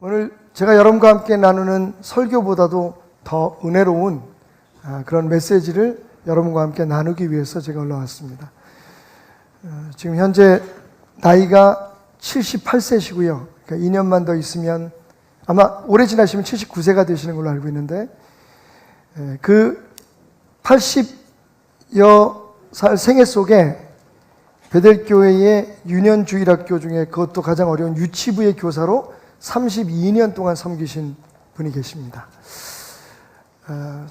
오늘 제가 여러분과 함께 나누는 설교보다도 더 은혜로운 그런 메시지를 여러분과 함께 나누기 위해서 제가 올라왔습니다. 지금 현재 나이가 78세시고요. 그러니까 2년만 더 있으면 아마 오래 지나시면 79세가 되시는 걸로 알고 있는데, 그 80여 살 생애 속에 베델교회의 유년주일학교 중에 그것도 가장 어려운 유치부의 교사로 32년 동안 섬기신 분이 계십니다.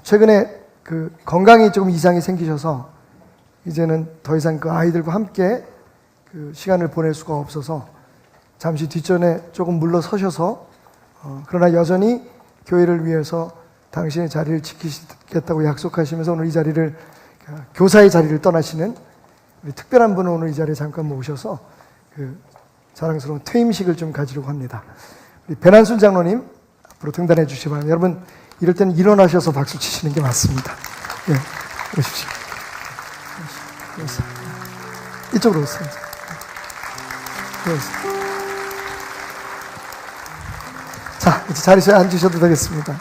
최근에 그 건강이 조금 이상이 생기셔서 이제는 더 이상 그 아이들과 함께 그 시간을 보낼 수가 없어서 잠시 뒷전에 조금 물러서셔서 그러나 여전히 교회를 위해서 당신의 자리를 지키시겠다고 약속하시면서 오늘 이 자리를, 교사의 자리를 떠나시는 우리 특별한 분을 오늘 이 자리에 잠깐 모셔서 그 자랑스러운 퇴임식을 좀 가지려고 합니다. 우리 배난순 장로님 앞으로 등단해 주시기 바랍니다. 여러분 이럴 때는 일어나셔서 박수 치시는 게 맞습니다. 예, 오십시오. 이쪽으로 오세요. 자, 이제 자리에 앉으셔도 되겠습니다.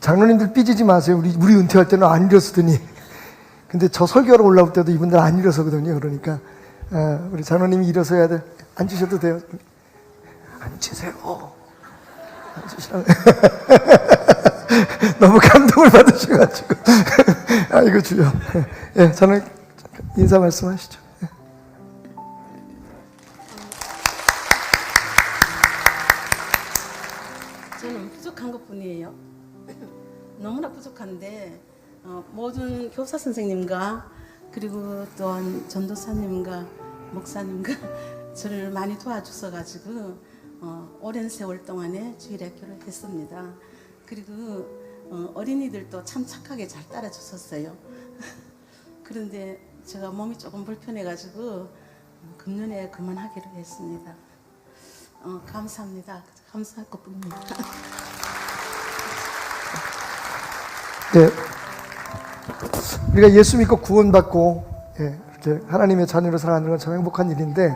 장로님들 삐지지 마세요. 우리 은퇴할 때는 안 일어서더니. 근데 저 설교하러 올라올 때도 이분들 안 일어서거든요. 그러니까 우리 장로님이 일어서야 돼. 앉으셔도 돼요. 앉으세요. 앉으시라고. 너무 감동을 받으셔가지고. 아이고 주여. 예, 저는 인사 말씀하시죠. 저는 부족한 것뿐이에요. 너무나 부족한데 모든 교사 선생님과 그리고 또한 전도사님과 목사님과 저를 많이 도와주셔가지고 오랜 세월 동안에 주일학교를 했습니다. 그리고 어린이들도 참 착하게 잘 따라주셨어요. 그런데 제가 몸이 조금 불편해가지고 금년에 그만하기로 했습니다. 감사합니다. 감사할 것뿐입니다. 네, 우리가 예수 믿고 구원받고 이렇게 하나님의 자녀로 살아가는 건 참 행복한 일인데,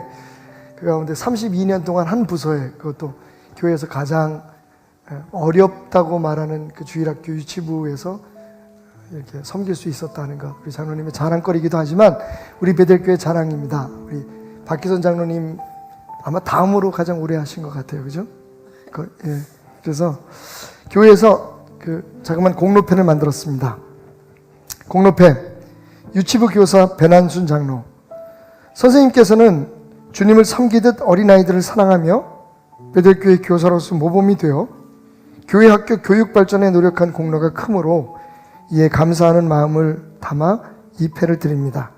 그 가운데 32년 동안 한 부서에, 그것도 교회에서 가장 어렵다고 말하는 그 주일학교 유치부에서 이렇게 섬길 수 있었다는 것, 우리 장로님의 자랑거리이기도 하지만 우리 베델교회 자랑입니다. 우리 박기선 장로님 아마 다음으로 가장 오래 하신 것 같아요, 그죠? 그래서 교회에서 그 자그마한 공로편을 만들었습니다. 공로편, 유치부 교사 배난순 장로. 선생님께서는 주님을 섬기듯 어린아이들을 사랑하며 베델교회 교사로서 모범이 되어 교회 학교 교육 발전에 노력한 공로가 크므로 이에 감사하는 마음을 담아 이 패를 드립니다.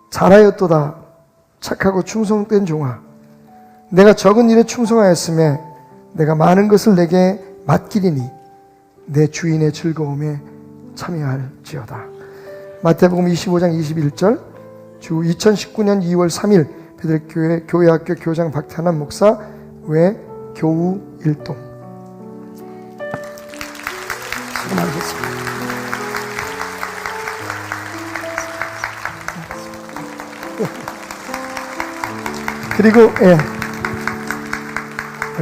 잘하였도다 착하고 충성된 종아, 내가 적은 일에 충성하였음에 내가 많은 것을 내게 맡기리니 내 주인의 즐거움에 참여할지어다. 마태복음 25장 21절, 주 2019년 2월 3일 베델교회 교회학교 교장 박태환 목사 외 교우 일동. 수고 많으셨습니다. 그리고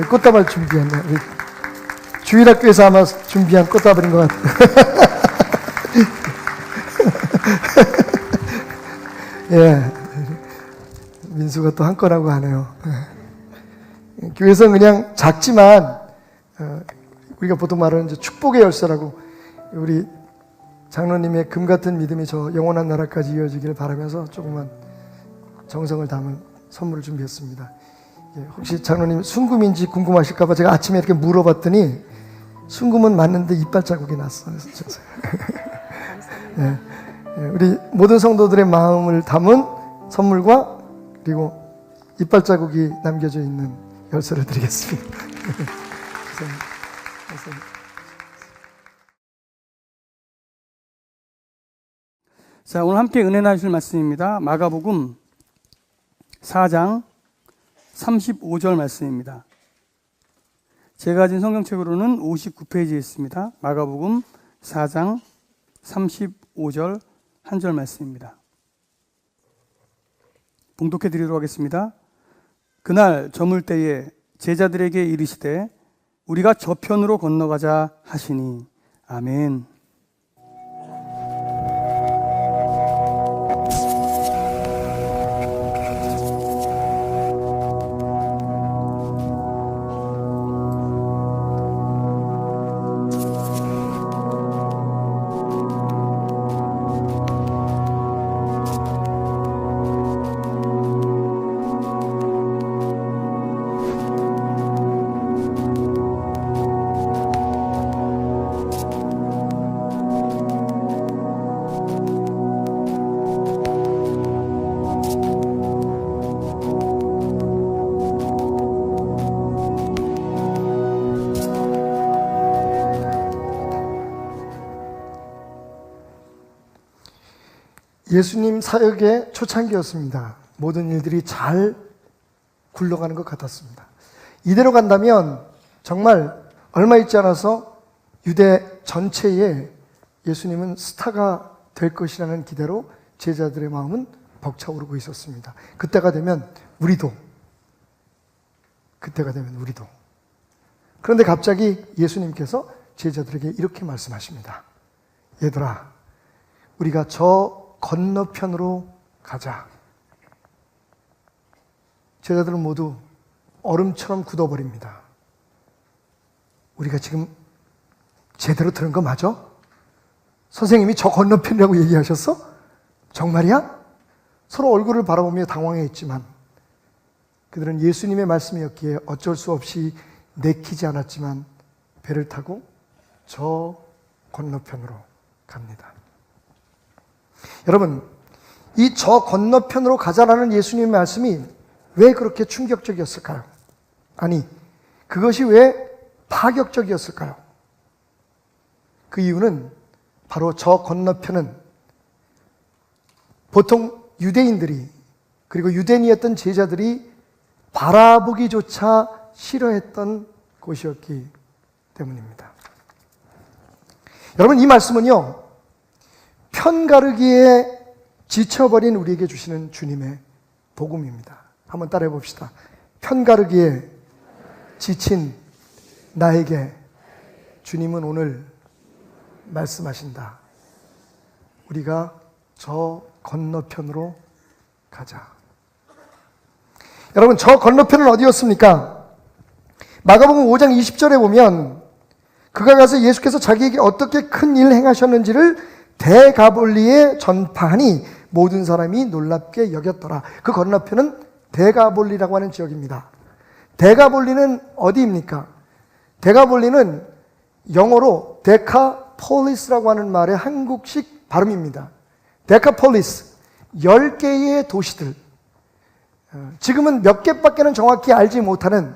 꽃다발 준비했네. 우리 주일학교에서 아마 준비한 꽃다발인 것 같아요. 예, 민수가 또 한 거라고 하네요. 교회에서 그냥 작지만 우리가 보통 말하는 이제 축복의 열쇠라고, 우리 장로님의 금 같은 믿음이 저 영원한 나라까지 이어지기를 바라면서 조금만 정성을 담은 선물을 준비했습니다. 혹시 장로님 순금인지 궁금하실까봐 제가 아침에 이렇게 물어봤더니 순금은 맞는데 이빨 자국이 났어요. 예, 우리 모든 성도들의 마음을 담은 선물과 그리고 이빨 자국이 남겨져 있는 열쇠를 드리겠습니다. 감사합니다. 자, 오늘 함께 은혜 나누실 말씀입니다. 마가복음 4장 35절 말씀입니다. 제가 가진 성경책으로는 59페이지에 있습니다. 마가복음 4장 35절 한 절 말씀입니다. 봉독해 드리도록 하겠습니다. 그날 저물 때에 제자들에게 이르시되 우리가 저편으로 건너가자 하시니 아멘. 예수님 사역의 초창기였습니다. 모든 일들이 잘 굴러가는 것 같았습니다. 이대로 간다면 정말 얼마 있지 않아서 유대 전체에 예수님은 스타가 될 것이라는 기대로 제자들의 마음은 벅차오르고 있었습니다. 그때가 되면 우리도. 그런데 갑자기 예수님께서 제자들에게 이렇게 말씀하십니다. 얘들아, 우리가 저 건너편으로 가자. 제자들은 모두 얼음처럼 굳어버립니다. 우리가 지금 제대로 들은 거 맞아? 선생님이 저 건너편이라고 얘기하셨어? 정말이야? 서로 얼굴을 바라보며 당황해했지만 그들은 예수님의 말씀이었기에 어쩔 수 없이 내키지 않았지만 배를 타고 저 건너편으로 갑니다. 여러분, 이 저 건너편으로 가자라는 예수님의 말씀이 왜 그렇게 충격적이었을까요? 아니, 그것이 왜 파격적이었을까요? 그 이유는 바로 저 건너편은 보통 유대인들이 그리고 유대인이었던 제자들이 바라보기조차 싫어했던 곳이었기 때문입니다. 여러분, 이 말씀은요, 편가르기에 지쳐버린 우리에게 주시는 주님의 복음입니다. 한번 따라해 봅시다. 편가르기에 지친 나에게 주님은 오늘 말씀하신다. 우리가 저 건너편으로 가자. 여러분, 저 건너편은 어디였습니까? 마가복음 5장 20절에 보면 그가 가서 예수께서 자기에게 어떻게 큰 일을 행하셨는지를 대가볼리에 전파하니 모든 사람이 놀랍게 여겼더라. 그 건너편은 대가볼리라고 하는 지역입니다. 대가볼리는 어디입니까? 대가볼리는 영어로 데카폴리스라고 하는 말의 한국식 발음입니다. 데카폴리스, 10개의 도시들. 지금은 몇 개밖에는 정확히 알지 못하는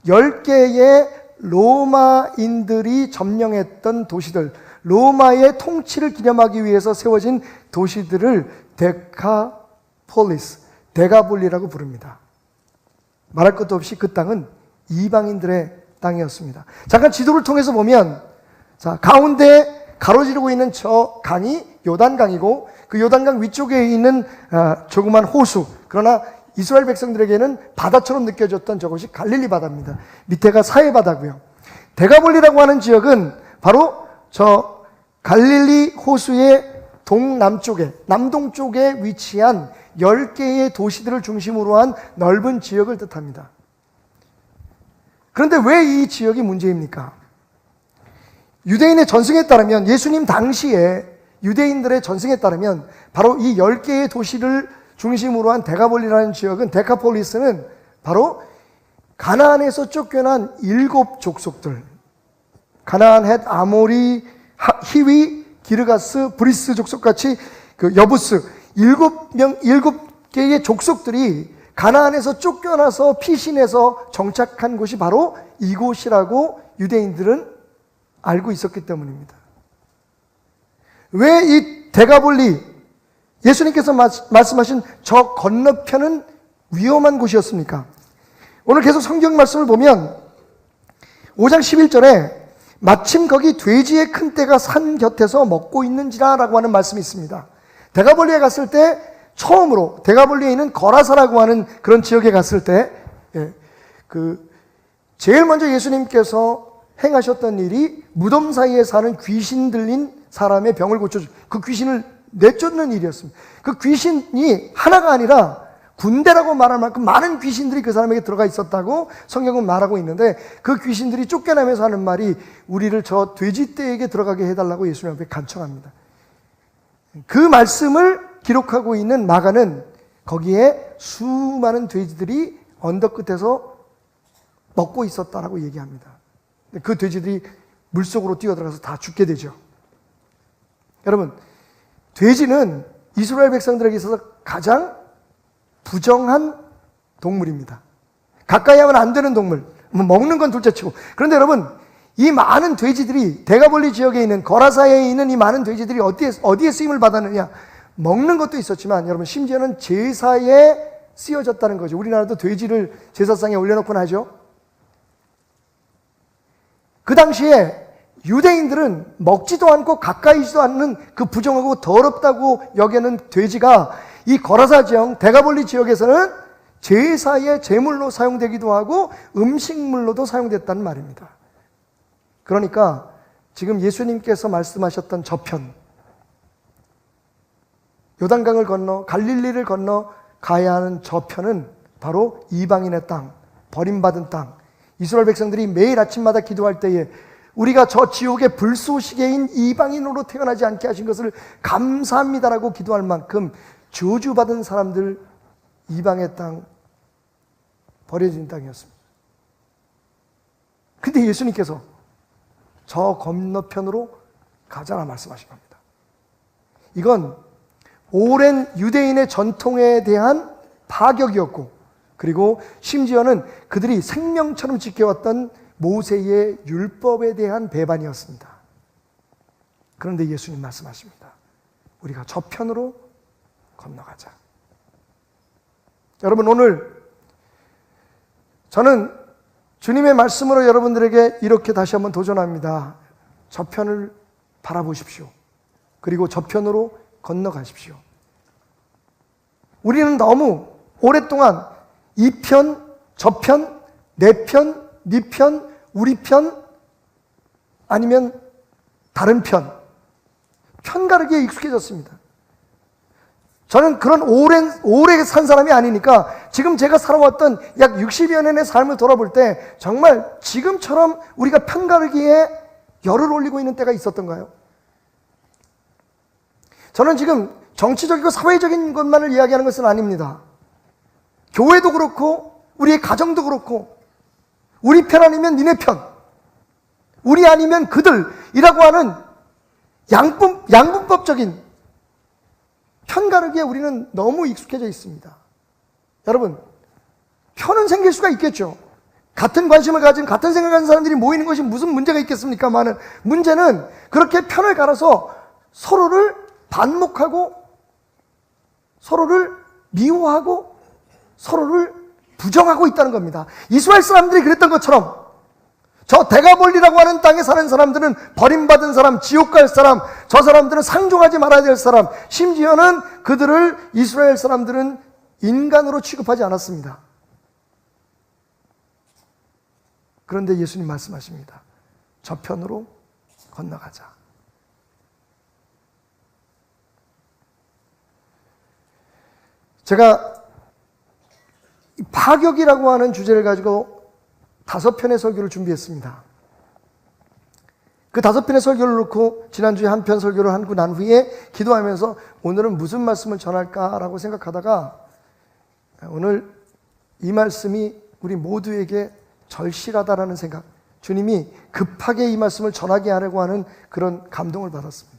10개의 로마인들이 점령했던 도시들, 로마의 통치를 기념하기 위해서 세워진 도시들을 데카폴리스, 데가볼리라고 부릅니다. 말할 것도 없이 그 땅은 이방인들의 땅이었습니다. 잠깐 지도를 통해서 보면, 자, 가운데 가로지르고 있는 저 강이 요단강이고 그 요단강 위쪽에 있는 조그만 호수, 그러나 이스라엘 백성들에게는 바다처럼 느껴졌던 저것이 갈릴리 바다입니다. 밑에가 사해 바다고요. 데가볼리라고 하는 지역은 바로 저 갈릴리 호수의 동남쪽에, 남동쪽에 위치한 10개의 도시들을 중심으로 한 넓은 지역을 뜻합니다. 그런데 왜 이 지역이 문제입니까? 유대인의 전승에 따르면, 예수님 당시에 유대인들의 전승에 따르면 바로 이 10개의 도시를 중심으로 한 데가볼리라는 지역은, 데카폴리스는 바로 가나안에서 쫓겨난 7 족속들, 가나안, 헷, 아모리, 히위, 기르가스, 브리스 족속같이 그 여부스 7개의 족속들이 가나안에서 쫓겨나서 피신해서 정착한 곳이 바로 이곳이라고 유대인들은 알고 있었기 때문입니다. 왜 이 데가볼리, 예수님께서 말씀하신 저 건너편은 위험한 곳이었습니까? 오늘 계속 성경 말씀을 보면 5장 11절에 마침 거기 돼지의 큰 떼가 산 곁에서 먹고 있는지라 라고 하는 말씀이 있습니다. 데가볼리에 갔을 때 처음으로 대가볼리에 있는 거라사라고 하는 그런 지역에 갔을 때, 제일 먼저 예수님께서 행하셨던 일이 무덤 사이에 사는 귀신 들린 사람의 병을 고쳐주, 그 귀신을 내쫓는 일이었습니다. 그 귀신이 하나가 아니라 군대라고 말할 만큼 많은 귀신들이 그 사람에게 들어가 있었다고 성경은 말하고 있는데, 그 귀신들이 쫓겨나면서 하는 말이 우리를 저 돼지떼에게 들어가게 해달라고 예수님 앞에 간청합니다. 그 말씀을 기록하고 있는 마가는 거기에 수많은 돼지들이 언덕 끝에서 먹고 있었다라고 얘기합니다. 그 돼지들이 물속으로 뛰어들어가서 다 죽게 되죠. 여러분, 돼지는 이스라엘 백성들에게 있어서 가장 부정한 동물입니다. 가까이 하면 안 되는 동물. 먹는 건 둘째치고. 그런데 여러분, 이 많은 돼지들이 대가볼리 지역에 있는 거라사에 있는 이 많은 돼지들이 어디에 쓰임을 받았느냐? 먹는 것도 있었지만 여러분, 심지어는 제사에 쓰여졌다는 거죠. 우리나라도 돼지를 제사상에 올려놓곤 하죠. 그 당시에 유대인들은 먹지도 않고 가까이지도 않는 그 부정하고 더럽다고 여기는 돼지가 이 거라사 지역, 대가볼리 지역에서는 제사의 제물로 사용되기도 하고 음식물로도 사용됐다는 말입니다. 그러니까 지금 예수님께서 말씀하셨던 저편, 요단강을 건너 갈릴리를 건너 가야 하는 저편은 바로 이방인의 땅, 버림받은 땅. 이스라엘 백성들이 매일 아침마다 기도할 때에 우리가 저 지옥의 불쏘시개인 이방인으로 태어나지 않게 하신 것을 감사합니다라고 기도할 만큼 저주받은 사람들, 이방의 땅, 버려진 땅이었습니다. 근데 예수님께서 저 건너편으로 가자라 말씀하신 겁니다. 이건 오랜 유대인의 전통에 대한 파격이었고, 그리고 심지어는 그들이 생명처럼 지켜왔던 모세의 율법에 대한 배반이었습니다. 그런데 예수님 말씀하십니다. 우리가 저편으로 건너가자. 여러분, 오늘 저는 주님의 말씀으로 여러분들에게 이렇게 다시 한번 도전합니다. 저편을 바라보십시오. 그리고 저편으로 건너가십시오. 우리는 너무 오랫동안 이 편, 저 편, 내 편, 네 편, 우리 편, 아니면 다른 편, 편가르기에 익숙해졌습니다. 저는 그런 오래 산 사람이 아니니까 지금 제가 살아왔던 약 60여 년의 삶을 돌아볼 때 정말 지금처럼 우리가 편가르기에 열을 올리고 있는 때가 있었던가요? 저는 지금 정치적이고 사회적인 것만을 이야기하는 것은 아닙니다. 교회도 그렇고 우리의 가정도 그렇고 우리 편 아니면 니네 편, 우리 아니면 그들이라고 하는 양분법적인 편가르기에 우리는 너무 익숙해져 있습니다. 여러분, 편은 생길 수가 있겠죠. 같은 관심을 가진, 같은 생각을 가진 사람들이 모이는 것이 무슨 문제가 있겠습니까만은, 문제는 그렇게 편을 갈아서 서로를 반목하고 서로를 미워하고 서로를 부정하고 있다는 겁니다. 이스라엘 사람들이 그랬던 것처럼 저 대가볼리라고 하는 땅에 사는 사람들은 버림받은 사람, 지옥 갈 사람, 저 사람들은 상종하지 말아야 될 사람, 심지어는 그들을 이스라엘 사람들은 인간으로 취급하지 않았습니다. 그런데 예수님 말씀하십니다. 저편으로 건너가자. 제가 파격이라고 하는 주제를 가지고 5편의 설교를 준비했습니다. 그 5편의 설교를 놓고 지난주에 한 편 설교를 하고 난 후에 기도하면서 오늘은 무슨 말씀을 전할까라고 생각하다가 오늘 이 말씀이 우리 모두에게 절실하다라는 생각, 주님이 급하게 이 말씀을 전하게 하려고 하는 그런 감동을 받았습니다.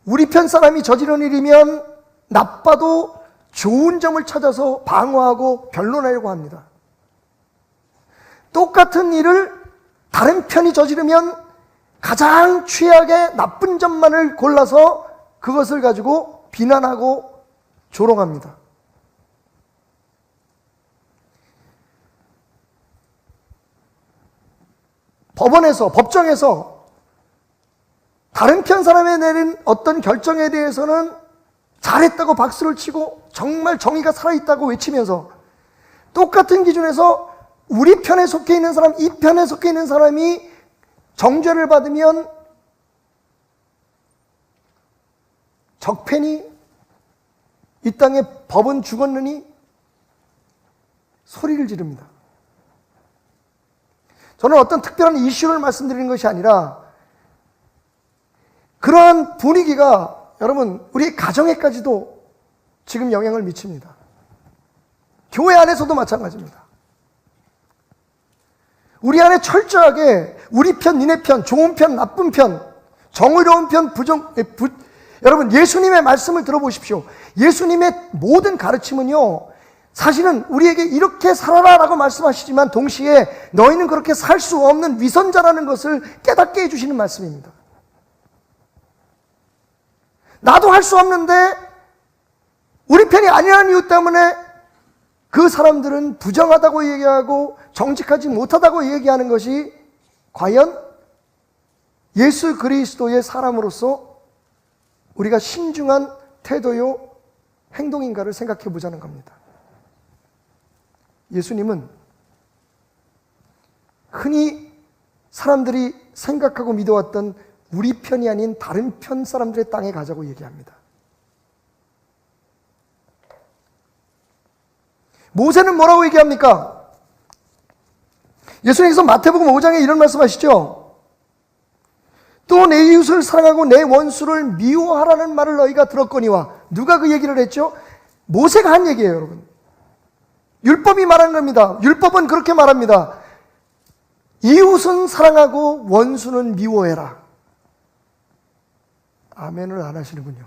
우리 편 사람이 저지른 일이면 나빠도 좋은 점을 찾아서 방어하고 변론하려고 합니다. 똑같은 일을 다른 편이 저지르면 가장 최악의 나쁜 점만을 골라서 그것을 가지고 비난하고 조롱합니다. 법정에서 다른 편 사람이 내린 어떤 결정에 대해서는 잘했다고 박수를 치고 정말 정의가 살아있다고 외치면서, 똑같은 기준에서 우리 편에 속해 있는 사람, 이 편에 속해 있는 사람이 정죄를 받으면 적편이 이 땅에 법은 죽었느니 소리를 지릅니다. 저는 어떤 특별한 이슈를 말씀드리는 것이 아니라, 그러한 분위기가 여러분 우리 가정에까지도 지금 영향을 미칩니다. 교회 안에서도 마찬가지입니다. 우리 안에 철저하게 우리 편, 니네 편, 좋은 편, 나쁜 편, 정의로운 편, 여러분 예수님의 말씀을 들어보십시오. 예수님의 모든 가르침은요, 사실은 우리에게 이렇게 살아라 라고 말씀하시지만 동시에 너희는 그렇게 살 수 없는 위선자라는 것을 깨닫게 해주시는 말씀입니다. 나도 할 수 없는데 우리 편이 아니라는 이유 때문에 그 사람들은 부정하다고 얘기하고 정직하지 못하다고 얘기하는 것이 과연 예수 그리스도의 사람으로서 우리가 신중한 태도요 행동인가를 생각해 보자는 겁니다. 예수님은 흔히 사람들이 생각하고 믿어왔던 우리 편이 아닌 다른 편 사람들의 땅에 가자고 얘기합니다. 모세는 뭐라고 얘기합니까? 예수님께서 마태복음 5장에 이런 말씀하시죠. 또 내 이웃을 사랑하고 내 원수를 미워하라는 말을 너희가 들었거니와. 누가 그 얘기를 했죠? 모세가 한 얘기예요, 여러분. 율법이 말하는 겁니다. 율법은 그렇게 말합니다. 이웃은 사랑하고 원수는 미워해라. 아멘을 안 하시는군요.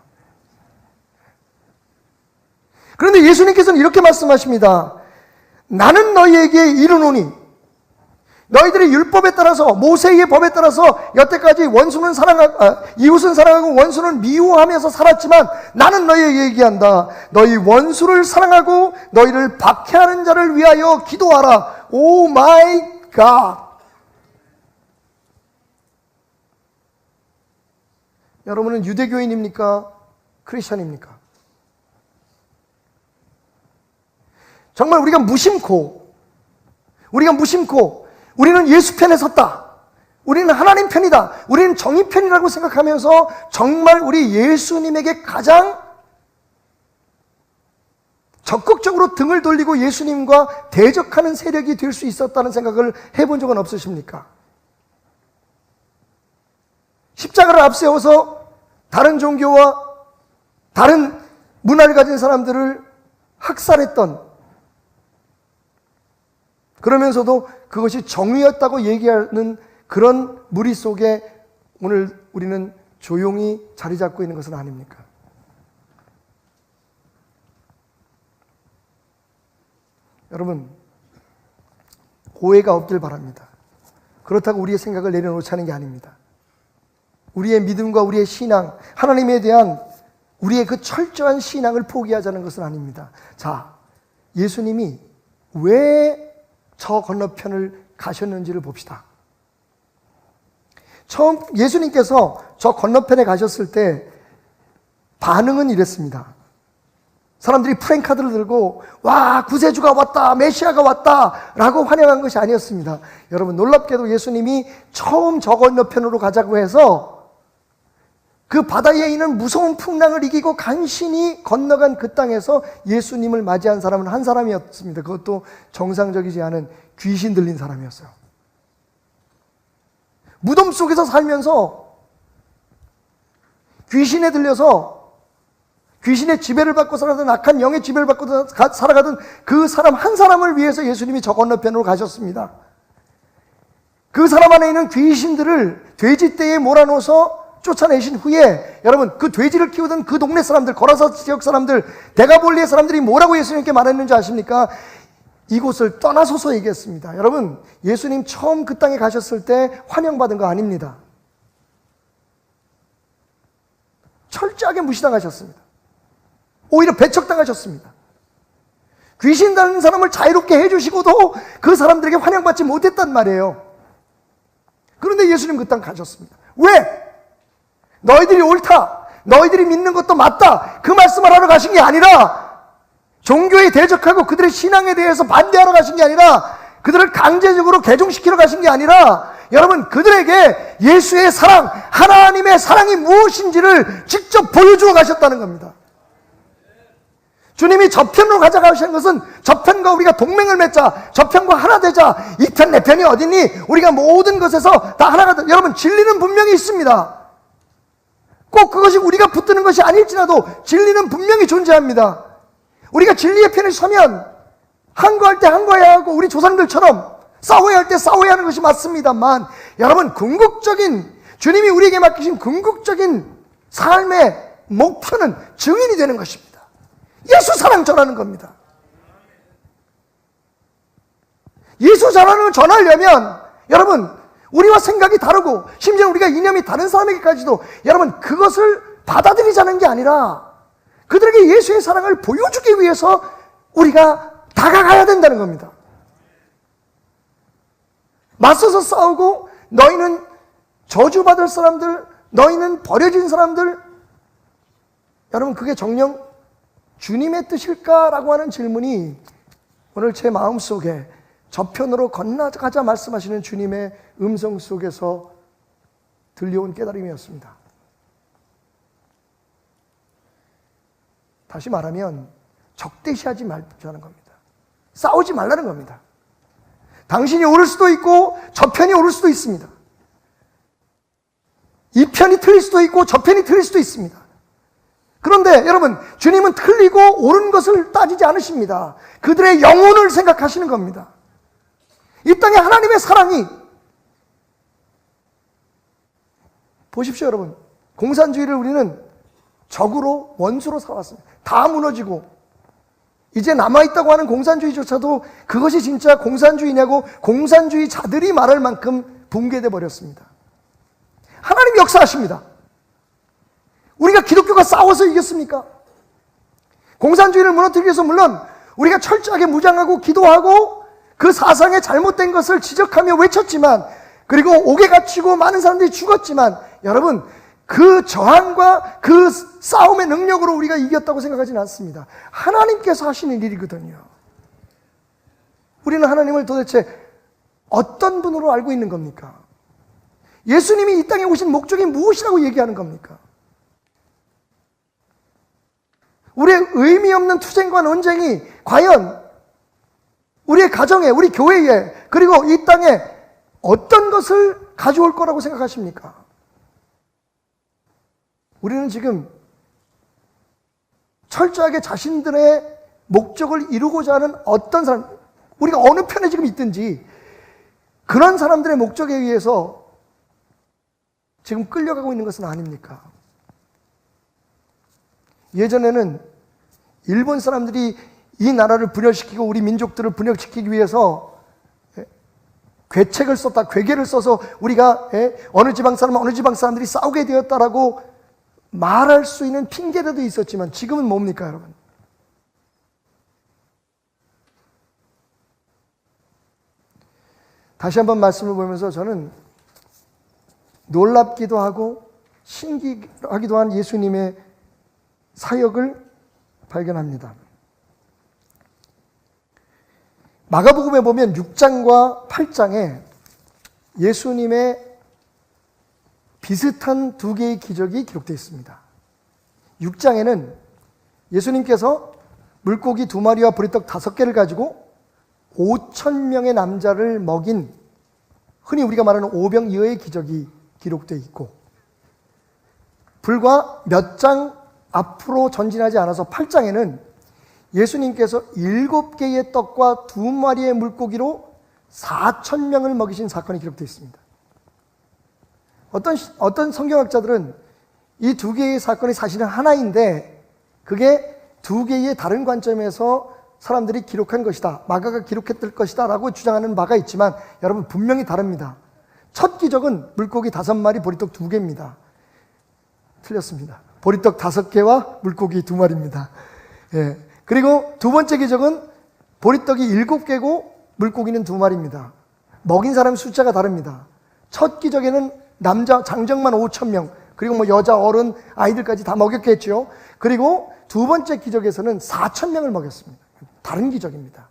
그런데 예수님께서는 이렇게 말씀하십니다. 나는 너희에게 이르노니, 너희들이 율법에 따라서, 모세의 법에 따라서 여태까지 이웃은 사랑하고 원수는 미워하면서 살았지만 나는 너희에게 얘기한다. 너희 원수를 사랑하고 너희를 박해하는 자를 위하여 기도하라. 오 마이 갓. 여러분은 유대교인입니까? 크리스천입니까? 정말 우리가 무심코 우리는 예수 편에 섰다, 우리는 하나님 편이다, 우리는 정의 편이라고 생각하면서 정말 우리 예수님에게 가장 적극적으로 등을 돌리고 예수님과 대적하는 세력이 될 수 있었다는 생각을 해본 적은 없으십니까? 십자가를 앞세워서 다른 종교와 다른 문화를 가진 사람들을 학살했던, 그러면서도 그것이 정의였다고 얘기하는 그런 무리 속에 오늘 우리는 조용히 자리 잡고 있는 것은 아닙니까? 여러분, 오해가 없길 바랍니다. 그렇다고 우리의 생각을 내려놓지 않은 게 아닙니다. 우리의 믿음과 우리의 신앙, 하나님에 대한 우리의 그 철저한 신앙을 포기하자는 것은 아닙니다. 자, 예수님이 왜 저 건너편을 가셨는지를 봅시다. 처음 예수님께서 저 건너편에 가셨을 때 반응은 이랬습니다. 사람들이 프랭카드를 들고 와, 구세주가 왔다, 메시아가 왔다 라고 환영한 것이 아니었습니다. 여러분, 놀랍게도 예수님이 처음 저 건너편으로 가자고 해서 그 바다에 있는 무서운 풍랑을 이기고 간신히 건너간 그 땅에서 예수님을 맞이한 사람은 한 사람이었습니다. 그것도 정상적이지 않은 귀신 들린 사람이었어요. 무덤 속에서 살면서 귀신에 들려서 귀신의 지배를 받고 살아가던, 악한 영의 지배를 받고 살아가던 그 사람 한 사람을 위해서 예수님이 저 건너편으로 가셨습니다. 그 사람 안에 있는 귀신들을 돼지떼에 몰아넣어서 쫓아내신 후에, 여러분, 그 돼지를 키우던 그 동네 사람들, 거라사 지역 사람들, 데가볼리의 사람들이 뭐라고 예수님께 말했는지 아십니까? 이곳을 떠나소서 얘기했습니다. 여러분, 예수님 처음 그 땅에 가셨을 때 환영받은 거 아닙니다. 철저하게 무시당하셨습니다. 오히려 배척당하셨습니다. 귀신 달린 사람을 자유롭게 해주시고도 그 사람들에게 환영받지 못했단 말이에요. 그런데 예수님 그 땅 가셨습니다. 왜? 너희들이 옳다, 너희들이 믿는 것도 맞다, 그 말씀을 하러 가신 게 아니라 종교에 대적하고 그들의 신앙에 대해서 반대하러 가신 게 아니라 그들을 강제적으로 개종시키러 가신 게 아니라 여러분, 그들에게 예수의 사랑, 하나님의 사랑이 무엇인지를 직접 보여주어 가셨다는 겁니다. 주님이 저편으로 가자고 하신 것은 저편과 우리가 동맹을 맺자, 저편과 하나 되자, 이 편 내 편이 어딨니? 우리가 모든 것에서 다 하나가 되. 여러분, 진리는 분명히 있습니다. 꼭 그것이 우리가 붙드는 것이 아닐지라도 진리는 분명히 존재합니다. 우리가 진리의 편에 서면 항거할 때 항거해야 하고 우리 조상들처럼 싸워야 할 때 싸워야 하는 것이 맞습니다만, 여러분, 궁극적인 주님이 우리에게 맡기신 궁극적인 삶의 목표는 증인이 되는 것입니다. 예수 사랑 전하는 겁니다. 예수 사랑을 전하려면 여러분, 우리와 생각이 다르고 심지어 우리가 이념이 다른 사람에게까지도 여러분, 그것을 받아들이자는 게 아니라 그들에게 예수의 사랑을 보여주기 위해서 우리가 다가가야 된다는 겁니다. 맞서서 싸우고 너희는 저주받을 사람들, 너희는 버려진 사람들, 여러분, 그게 정녕 주님의 뜻일까라고 하는 질문이 오늘 제 마음속에 저편으로 건너가자 말씀하시는 주님의 음성 속에서 들려온 깨달음이었습니다. 다시 말하면 적대시하지 말자는 겁니다. 싸우지 말라는 겁니다. 당신이 옳을 수도 있고 저편이 옳을 수도 있습니다. 이 편이 틀릴 수도 있고 저편이 틀릴 수도 있습니다. 그런데 여러분, 주님은 틀리고 옳은 것을 따지지 않으십니다. 그들의 영혼을 생각하시는 겁니다. 이 땅에 하나님의 사랑이, 보십시오 여러분, 공산주의를 우리는 적으로, 원수로 살아왔습니다. 다 무너지고 이제 남아있다고 하는 공산주의조차도 그것이 진짜 공산주의냐고 공산주의자들이 말할 만큼 붕괴돼 버렸습니다. 하나님이 역사하십니다. 우리가 기독교가 싸워서 이겼습니까? 공산주의를 무너뜨리기 위해서 물론 우리가 철저하게 무장하고 기도하고 그 사상의 잘못된 것을 지적하며 외쳤지만, 그리고 옥에 갇히고 많은 사람들이 죽었지만, 여러분, 그 저항과 그 싸움의 능력으로 우리가 이겼다고 생각하지는 않습니다. 하나님께서 하시는 일이거든요. 우리는 하나님을 도대체 어떤 분으로 알고 있는 겁니까? 예수님이 이 땅에 오신 목적이 무엇이라고 얘기하는 겁니까? 우리의 의미 없는 투쟁과 논쟁이 과연 우리의 가정에, 우리 교회에, 그리고 이 땅에 어떤 것을 가져올 거라고 생각하십니까? 우리는 지금 철저하게 자신들의 목적을 이루고자 하는 어떤 사람, 우리가 어느 편에 지금 있든지 그런 사람들의 목적에 의해서 지금 끌려가고 있는 것은 아닙니까? 예전에는 일본 사람들이 이 나라를 분열시키고 우리 민족들을 분열시키기 위해서 괴책을 썼다, 괴계를 써서 우리가 어느 지방 사람 어느 지방 사람들이 싸우게 되었다라고 말할 수 있는 핑계라도 있었지만, 지금은 뭡니까 여러분? 다시 한번 말씀을 보면서 저는 놀랍기도 하고 신기하기도 한 예수님의 사역을 발견합니다. 마가복음에 보면 6장과 8장에 예수님의 비슷한 두 개의 기적이 기록되어 있습니다. 6장에는 예수님께서 물고기 2마리와 보리떡 5개를 가지고 5,000명의 남자를 먹인, 흔히 우리가 말하는 오병이어의 기적이 기록되어 있고, 불과 몇 장 앞으로 전진하지 않아서 8장에는 예수님께서 7개의 떡과 2마리의 물고기로 4,000명을 먹이신 사건이 기록되어 있습니다. 어떤 성경학자들은 이 두 개의 사건이 사실은 하나인데 그게 두 개의 다른 관점에서 사람들이 기록한 것이다, 마가가 기록했을 것이다 라고 주장하는 바가 있지만, 여러분, 분명히 다릅니다. 첫 기적은 물고기 5마리, 보리떡 2개입니다. 틀렸습니다. 보리떡 5개와 물고기 2마리입니다. 예. 그리고 두 번째 기적은 보리떡이 7개고 물고기는 2마리입니다. 먹인 사람 숫자가 다릅니다. 첫 기적에는 남자 장정만 5,000명, 그리고 뭐 여자, 어른, 아이들까지 다 먹였겠죠. 그리고 두 번째 기적에서는 4,000명을 먹였습니다. 다른 기적입니다.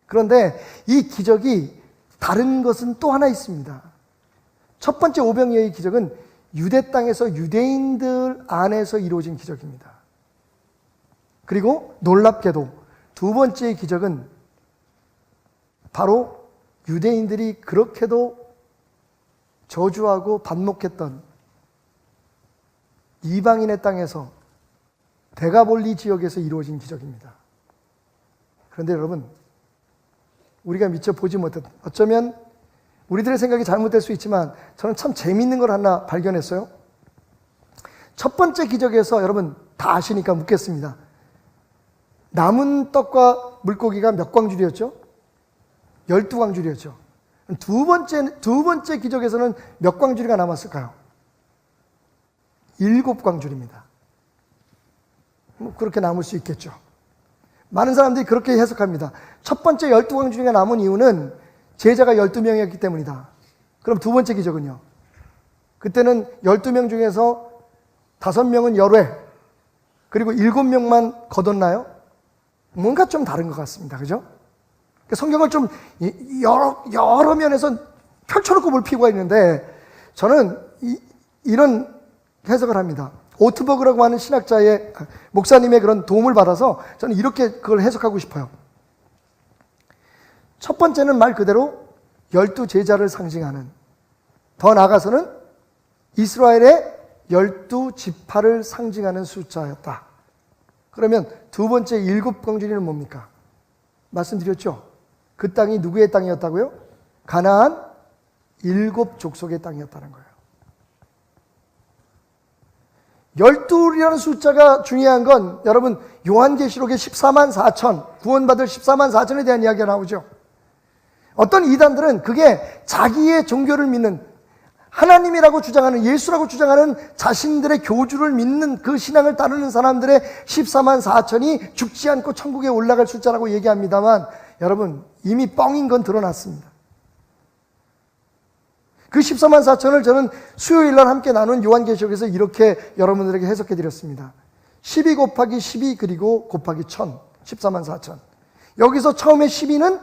그런데 이 기적이 다른 것은 또 하나 있습니다. 첫 번째 오병이어의 기적은 유대 땅에서 유대인들 안에서 이루어진 기적입니다. 그리고 놀랍게도 두 번째의 기적은 바로 유대인들이 그렇게도 저주하고 반목했던 이방인의 땅에서 데가볼리 지역에서 이루어진 기적입니다. 그런데 여러분, 우리가 미처 보지 못했던, 어쩌면 우리들의 생각이 잘못될 수 있지만 저는 참 재미있는 걸 하나 발견했어요. 첫 번째 기적에서 여러분 다 아시니까 묻겠습니다. 남은 떡과 물고기가 몇 광줄이었죠? 12광줄이었죠. 두 번째 기적에서는 몇 광줄이가 남았을까요? 7광줄입니다. 뭐 그렇게 남을 수 있겠죠. 많은 사람들이 그렇게 해석합니다. 첫 번째 12광줄이가 남은 이유는 제자가 12명이었기 때문이다. 그럼 두 번째 기적은요? 그때는 12명 중에서 5명은 열외, 그리고 7명만 거뒀나요? 뭔가 좀 다른 것 같습니다. 그죠? 성경을 좀 여러 면에서 펼쳐놓고 볼 필요가 있는데, 저는 이런 해석을 합니다. 오트버그라고 하는 신학자의, 목사님의 그런 도움을 받아서 저는 이렇게 그걸 해석하고 싶어요. 첫 번째는 말 그대로 12제자를 상징하는, 더 나아가서는 이스라엘의 12지파를 상징하는 숫자였다. 그러면 두 번째 7광줄이는 뭡니까? 말씀드렸죠? 그 땅이 누구의 땅이었다고요? 가나안 7족속의 땅이었다는 거예요. 12이라는 숫자가 중요한 건 여러분 요한계시록에 14만 4천, 구원받을 14만 4천에 대한 이야기가 나오죠. 어떤 이단들은 그게 자기의 종교를 믿는, 하나님이라고 주장하는, 예수라고 주장하는 자신들의 교주를 믿는 그 신앙을 따르는 사람들의 14만 4천이 죽지 않고 천국에 올라갈 숫자라고 얘기합니다만, 여러분 이미 뻥인 건 드러났습니다. 그 14만 4천을 저는 수요일날 함께 나눈 요한계시록에서 이렇게 여러분들에게 해석해 드렸습니다. 12 곱하기 12 그리고 곱하기 1000, 14만 4천. 여기서 처음에 12는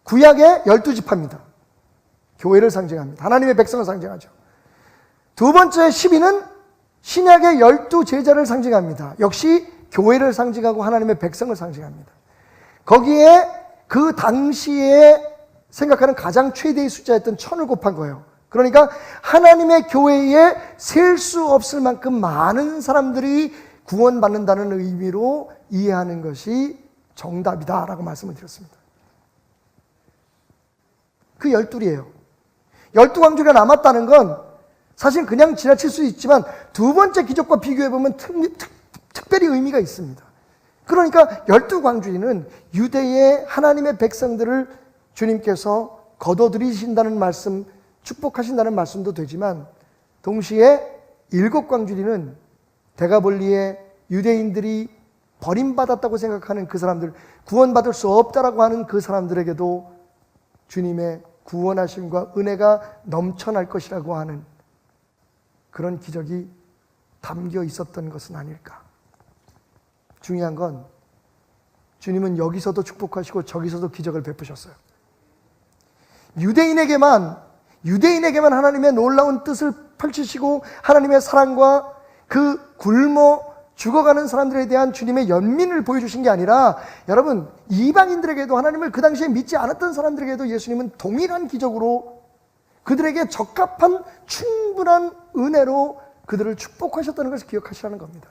구약의 12지파입니다. 교회를 상징합니다. 하나님의 백성을 상징하죠. 두 번째 12는 신약의 12제자를 상징합니다. 역시 교회를 상징하고 하나님의 백성을 상징합니다. 거기에 그 당시에 생각하는 가장 최대의 숫자였던 1000을 곱한 거예요. 그러니까 하나님의 교회에 셀 수 없을 만큼 많은 사람들이 구원받는다는 의미로 이해하는 것이 정답이다라고 말씀을 드렸습니다. 그 12이에요. 12광주가 남았다는 건 사실 그냥 지나칠 수 있지만 두 번째 기적과 비교해보면 특별히 의미가 있습니다. 그러니까 12광주리는 유대의 하나님의 백성들을 주님께서 거둬들이신다는 말씀, 축복하신다는 말씀도 되지만, 동시에 7광주리는 데가볼리의 유대인들이 버림받았다고 생각하는 그 사람들, 구원받을 수 없다라고 하는 그 사람들에게도 주님의 구원하심과 은혜가 넘쳐날 것이라고 하는 그런 기적이 담겨 있었던 것은 아닐까. 중요한 건 주님은 여기서도 축복하시고 저기서도 기적을 베푸셨어요. 유대인에게만 하나님의 놀라운 뜻을 펼치시고 하나님의 사랑과 그 굶어 죽어가는 사람들에 대한 주님의 연민을 보여주신 게 아니라, 여러분 이방인들에게도, 하나님을 그 당시에 믿지 않았던 사람들에게도 예수님은 동일한 기적으로 그들에게 적합한 충분한 은혜로 그들을 축복하셨다는 것을 기억하시라는 겁니다.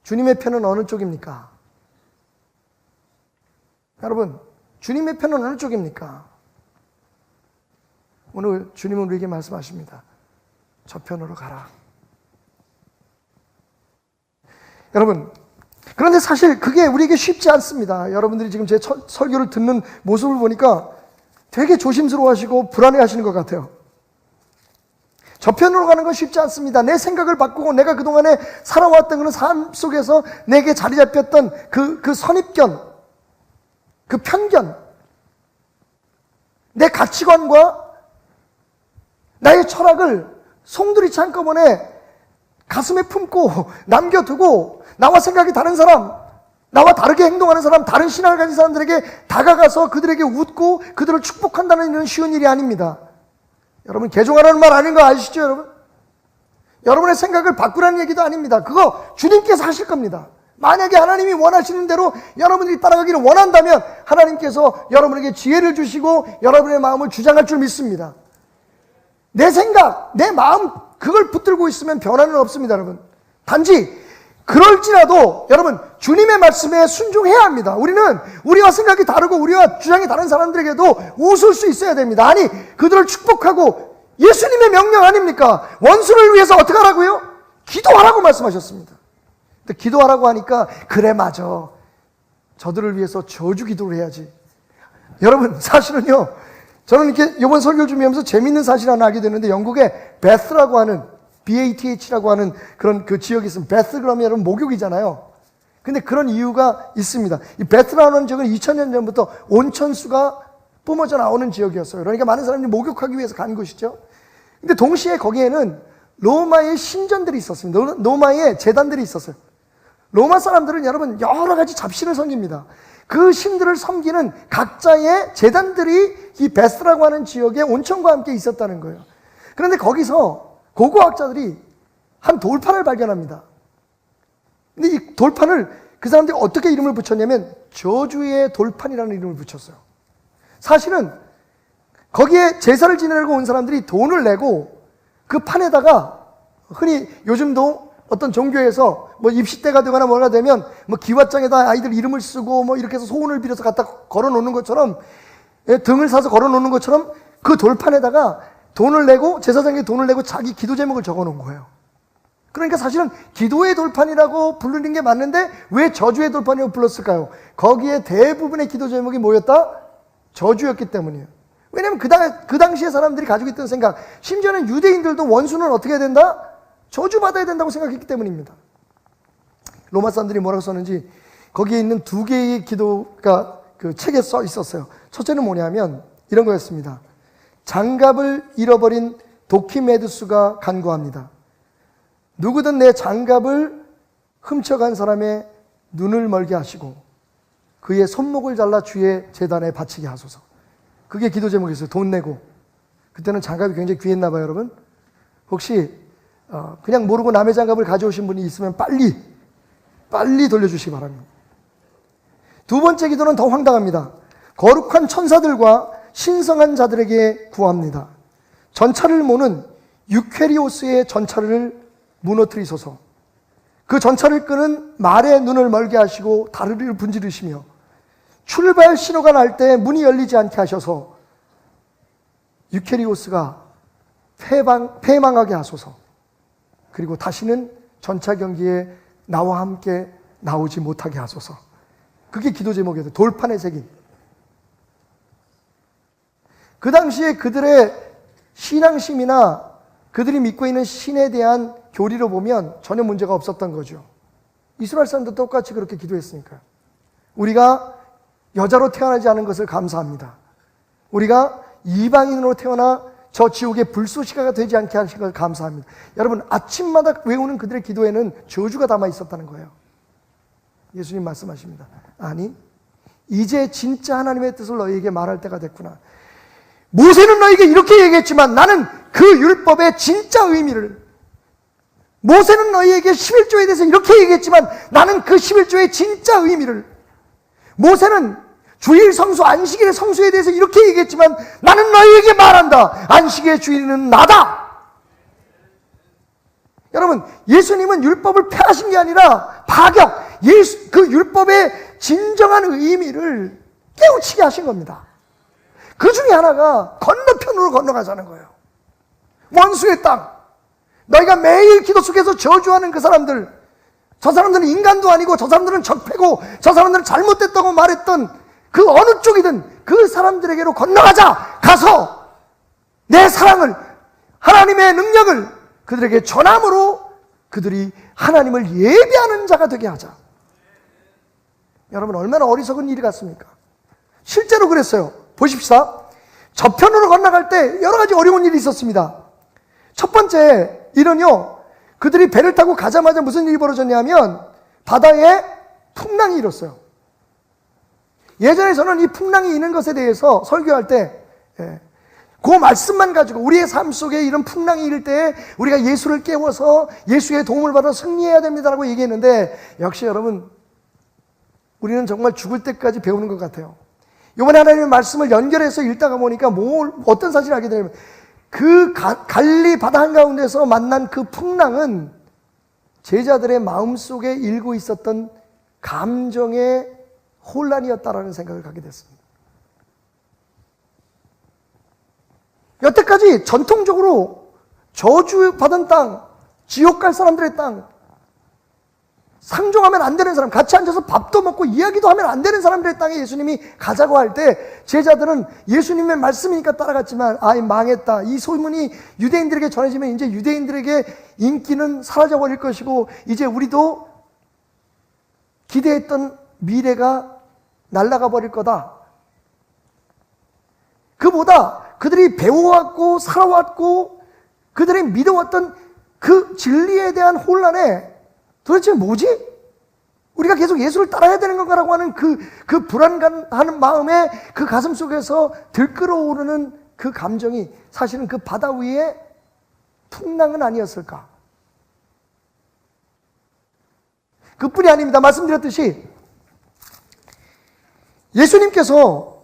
주님의 편은 어느 쪽입니까? 여러분 주님의 편은 어느 쪽입니까? 오늘 주님은 우리에게 말씀하십니다. 저 편으로 가라. 여러분, 그런데 사실 그게 우리에게 쉽지 않습니다. 여러분들이 지금 제 설교를 듣는 모습을 보니까 되게 조심스러워하시고 불안해하시는 것 같아요. 저 편으로 가는 건 쉽지 않습니다. 내 생각을 바꾸고 내가 그동안에 살아왔던 그런 삶 속에서 내게 자리 잡혔던 그 선입견, 그 편견, 내 가치관과 나의 철학을 송두리째 한꺼번에 가슴에 품고 남겨두고 나와 생각이 다른 사람, 나와 다르게 행동하는 사람, 다른 신앙을 가진 사람들에게 다가가서 그들에게 웃고 그들을 축복한다는 일은 쉬운 일이 아닙니다. 여러분, 개종하라는 말 아닌 거 아시죠, 여러분? 여러분의 생각을 바꾸라는 얘기도 아닙니다. 그거 주님께서 하실 겁니다. 만약에 하나님이 원하시는 대로 여러분들이 따라가기를 원한다면 하나님께서 여러분에게 지혜를 주시고 여러분의 마음을 주장할 줄 믿습니다. 내 생각, 내 마음, 그걸 붙들고 있으면 변화는 없습니다, 여러분. 단지 그럴지라도 여러분, 주님의 말씀에 순종해야 합니다. 우리는 우리와 생각이 다르고 우리와 주장이 다른 사람들에게도 웃을 수 있어야 됩니다. 아니, 그들을 축복하고, 예수님의 명령 아닙니까? 원수를 위해서 어떻게 하라고요? 기도하라고 말씀하셨습니다. 근데 기도하라고 하니까 그래, 맞아, 저들을 위해서 저주 기도를 해야지. 여러분, 사실은요, 저는 이렇게 이번 설교를 준비하면서 재밌는 사실 하나 알게 됐는데, 영국에 베스라고 하는, BATH라고 하는 그런 그 지역이 있습니다. 베스 그러면 여러분 목욕이잖아요. 근데 그런 이유가 있습니다. 이 베스라는 지역은 2000년 전부터 온천수가 뿜어져 나오는 지역이었어요. 그러니까 많은 사람들이 목욕하기 위해서 간 곳이죠. 근데 동시에 거기에는 로마의 신전들이 있었습니다. 로마의 제단들이 있었어요. 로마 사람들은 여러분 여러 가지 잡신을 섬깁니다. 그 신들을 섬기는 각자의 제단들이 이 베스라고 하는 지역의 온천과 함께 있었다는 거예요. 그런데 거기서 고고학자들이 한 돌판을 발견합니다. 근데 이 돌판을 그 사람들이 어떻게 이름을 붙였냐면 저주의 돌판이라는 이름을 붙였어요. 사실은 거기에 제사를 지내려고 온 사람들이 돈을 내고 그 판에다가, 흔히 요즘도 어떤 종교에서 뭐 입시때가 되거나 뭐가 되면 뭐 기와장에다 아이들 이름을 쓰고 뭐 이렇게 해서 소원을 빌어서 갖다 걸어 놓는 것처럼, 등을 사서 걸어 놓는 것처럼 그 돌판에다가 돈을 내고, 제사장에게 돈을 내고 자기 기도 제목을 적어 놓은 거예요. 그러니까 사실은 기도의 돌판이라고 부르는 게 맞는데 왜 저주의 돌판이라고 불렀을까요? 거기에 대부분의 기도 제목이 뭐였다? 저주였기 때문이에요. 왜냐하면 그 당시에 사람들이 가지고 있던 생각, 심지어는 유대인들도 원수는 어떻게 해야 된다? 저주받아야 된다고 생각했기 때문입니다. 로마 사람들이 뭐라고 썼는지 거기에 있는 두 개의 기도가 그 책에 써 있었어요. 첫째는 뭐냐면 이런 거였습니다. 장갑을 잃어버린 도키메드스가 간구합니다. 누구든 내 장갑을 훔쳐간 사람의 눈을 멀게 하시고 그의 손목을 잘라 주의 제단에 바치게 하소서. 그게 기도 제목이었어요. 돈 내고. 그때는 장갑이 굉장히 귀했나 봐요, 여러분. 혹시 그냥 모르고 남의 장갑을 가져오신 분이 있으면 빨리 돌려주시기 바랍니다. 두 번째 기도는 더 황당합니다. 거룩한 천사들과 신성한 자들에게 구합니다. 전차를 모는 유케리오스의 전차를 무너뜨리소서. 그 전차를 끄는 말의 눈을 멀게 하시고 다리를 분지르시며 출발 신호가 날 때 문이 열리지 않게 하셔서 유케리오스가 패망하게 하소서. 그리고 다시는 전차 경기에 나와 함께 나오지 못하게 하소서. 그게 기도 제목이었어요. 돌판에 새긴. 그 당시에 그들의 신앙심이나 그들이 믿고 있는 신에 대한 교리로 보면 전혀 문제가 없었던 거죠. 이스라엘 사람도 똑같이 그렇게 기도했으니까요. 우리가 여자로 태어나지 않은 것을 감사합니다. 우리가 이방인으로 태어나 저 지옥의 불쏘시개가 되지 않게 하신 것을 감사합니다. 여러분, 아침마다 외우는 그들의 기도에는 저주가 담아 있었다는 거예요. 예수님 말씀하십니다. 아니, 이제 진짜 하나님의 뜻을 너희에게 말할 때가 됐구나. 모세는 너희에게 이렇게 얘기했지만 나는 그 율법의 진짜 의미를, 모세는 너희에게 11조에 대해서 이렇게 얘기했지만 나는 그 11조의 진짜 의미를, 모세는 주일 성수, 안식일의 성수에 대해서 이렇게 얘기했지만 나는 너희에게 말한다. 안식일의 주일은 나다. 여러분, 예수님은 율법을 폐하신 게 아니라 파격, 그 율법의 진정한 의미를 깨우치게 하신 겁니다. 그 중에 하나가 건너편으로 건너가자는 거예요. 원수의 땅. 너희가 매일 기도 속에서 저주하는 그 사람들, 저 사람들은 인간도 아니고 저 사람들은 적폐고 저 사람들은 잘못됐다고 말했던 그 어느 쪽이든 그 사람들에게로 건너가자. 가서 내 사랑을, 하나님의 능력을 그들에게 전함으로 그들이 하나님을 예배하는 자가 되게 하자. 여러분, 얼마나 어리석은 일이 같습니까? 실제로 그랬어요. 보십시다. 저편으로 건너갈 때 여러 가지 어려운 일이 있었습니다. 첫 번째 일은요, 그들이 배를 타고 가자마자 무슨 일이 벌어졌냐면 바다에 풍랑이 일었어요. 예전에 저는 이 풍랑이 있는 것에 대해서 설교할 때 그 말씀만 가지고 우리의 삶 속에 이런 풍랑이 일 때 우리가 예수를 깨워서 예수의 도움을 받아 승리해야 됩니다라고 얘기했는데, 역시 여러분, 우리는 정말 죽을 때까지 배우는 것 같아요. 이번에 하나님의 말씀을 연결해서 읽다가 보니까 어떤 사실을 알게 되냐면, 그 갈릴리 바다 한가운데서 만난 그 풍랑은 제자들의 마음속에 일고 있었던 감정의 혼란이었다라는 생각을 갖게 됐습니다. 여태까지 전통적으로 저주받은 땅, 지옥 갈 사람들의 땅, 상종하면 안 되는 사람, 같이 앉아서 밥도 먹고 이야기도 하면 안 되는 사람들의 땅에 예수님이 가자고 할 때 제자들은 예수님의 말씀이니까 따라갔지만, 아이 망했다, 이 소문이 유대인들에게 전해지면 이제 유대인들에게 인기는 사라져버릴 것이고 이제 우리도 기대했던 미래가 날아가 버릴 거다. 그보다 그들이 배워왔고 살아왔고 그들이 믿어왔던 그 진리에 대한 혼란에 도대체 뭐지? 우리가 계속 예수를 따라야 되는 건가라고 하는 그 불안하는 마음에 그 가슴 속에서 들끓어오르는 그 감정이 사실은 그 바다 위에 풍랑은 아니었을까? 그뿐이 아닙니다. 말씀드렸듯이 예수님께서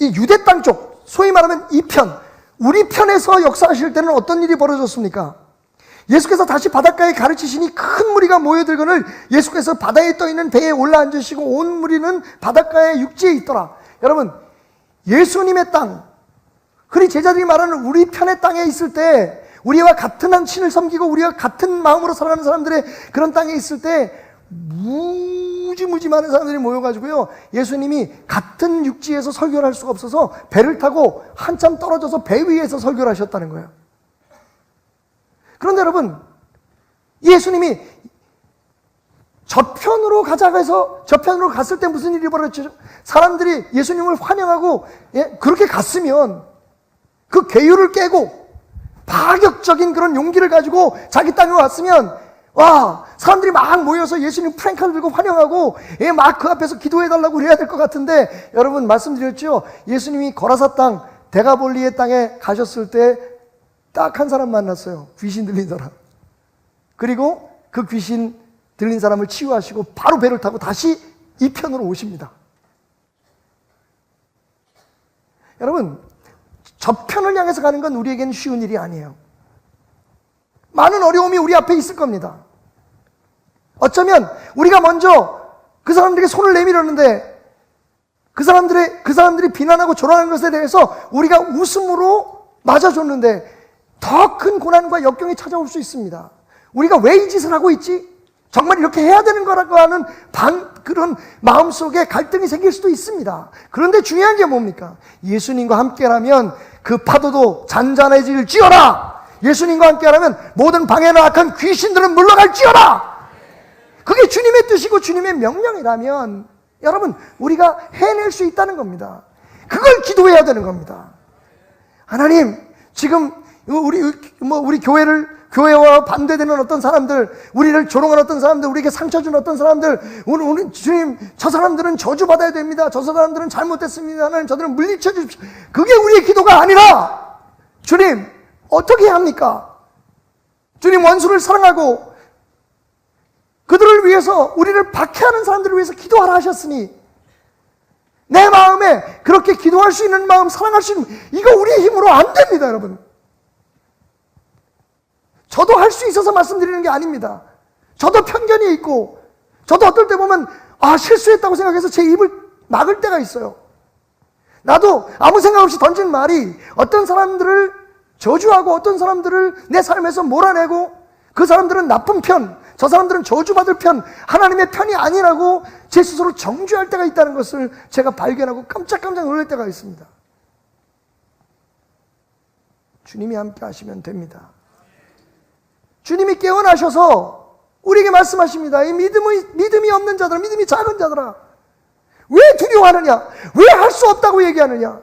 이 유대 땅 쪽, 소위 말하면 이 편, 우리 편에서 역사하실 때는 어떤 일이 벌어졌습니까? 예수께서 다시 바닷가에 가르치시니 큰 무리가 모여들거늘 예수께서 바다에 떠있는 배에 올라앉으시고 온 무리는 바닷가에 육지에 있더라. 여러분, 예수님의 땅, 흔히 제자들이 말하는 우리 편의 땅에 있을 때, 우리와 같은 한 신을 섬기고 우리와 같은 마음으로 살아가는 사람들의 그런 땅에 있을 때 무지 많은 사람들이 모여가지고요, 예수님이 같은 육지에서 설교를 할 수가 없어서 배를 타고 한참 떨어져서 배 위에서 설교를 하셨다는 거예요. 그런데 여러분, 예수님이 저편으로 가자고 해서 저편으로 갔을 때 무슨 일이 벌어졌죠? 사람들이 예수님을 환영하고 그렇게 갔으면 그 계율을 깨고 파격적인 그런 용기를 가지고 자기 땅에 왔으면, 와, 사람들이 막 모여서 예수님 프랭카를 들고 환영하고 막 그 앞에서 기도해달라고 그래야 될 것 같은데, 여러분 말씀드렸죠? 예수님이 거라사 땅, 데가볼리의 땅에 가셨을 때 딱 한 사람 만났어요. 귀신 들린 사람. 그리고 그 귀신 들린 사람을 치유하시고 바로 배를 타고 다시 이 편으로 오십니다. 여러분, 저편을 향해서 가는 건 우리에게는 쉬운 일이 아니에요. 많은 어려움이 우리 앞에 있을 겁니다. 어쩌면 우리가 먼저 그 사람들에게 손을 내밀었는데 그 사람들이 비난하고 조롱하는 것에 대해서 우리가 웃음으로 맞아줬는데 더 큰 고난과 역경이 찾아올 수 있습니다. 우리가 왜 이 짓을 하고 있지? 정말 이렇게 해야 되는 거라고 하는 그런 마음속에 갈등이 생길 수도 있습니다. 그런데 중요한 게 뭡니까? 예수님과 함께라면 그 파도도 잔잔해질지어다. 예수님과 함께라면 모든 방해나 악한 귀신들은 물러갈지어다. 그게 주님의 뜻이고 주님의 명령이라면 여러분, 우리가 해낼 수 있다는 겁니다. 그걸 기도해야 되는 겁니다. 하나님, 지금 우리 교회와 반대되는 어떤 사람들, 우리를 조롱하는 어떤 사람들, 우리에게 상처 준 어떤 사람들, 우리 주님, 저 사람들은 저주받아야 됩니다. 저 사람들은 잘못됐습니다. 하나님, 저들은 물리쳐 주십시오. 그게 우리의 기도가 아니라, 주님, 어떻게 해야 합니까? 주님, 원수를 사랑하고 그들을 위해서, 우리를 박해하는 사람들을 위해서 기도하라 하셨으니 내 마음에 그렇게 기도할 수 있는 마음, 사랑할 수 있는, 이거 우리의 힘으로 안 됩니다, 여러분. 저도 할 수 있어서 말씀드리는 게 아닙니다. 저도 편견이 있고, 저도 어떨 때 보면 실수했다고 생각해서 제 입을 막을 때가 있어요. 나도 아무 생각 없이 던진 말이 어떤 사람들을 저주하고 어떤 사람들을 내 삶에서 몰아내고, 그 사람들은 나쁜 편, 저 사람들은 저주받을 편, 하나님의 편이 아니라고 제 스스로 정죄할 때가 있다는 것을 제가 발견하고 깜짝깜짝 놀랄 때가 있습니다. 주님이 함께 하시면 됩니다. 주님이 깨어나셔서 우리에게 말씀하십니다. 이 믿음이 없는 자들아, 믿음이 작은 자들아, 왜 두려워하느냐? 왜 할 수 없다고 얘기하느냐?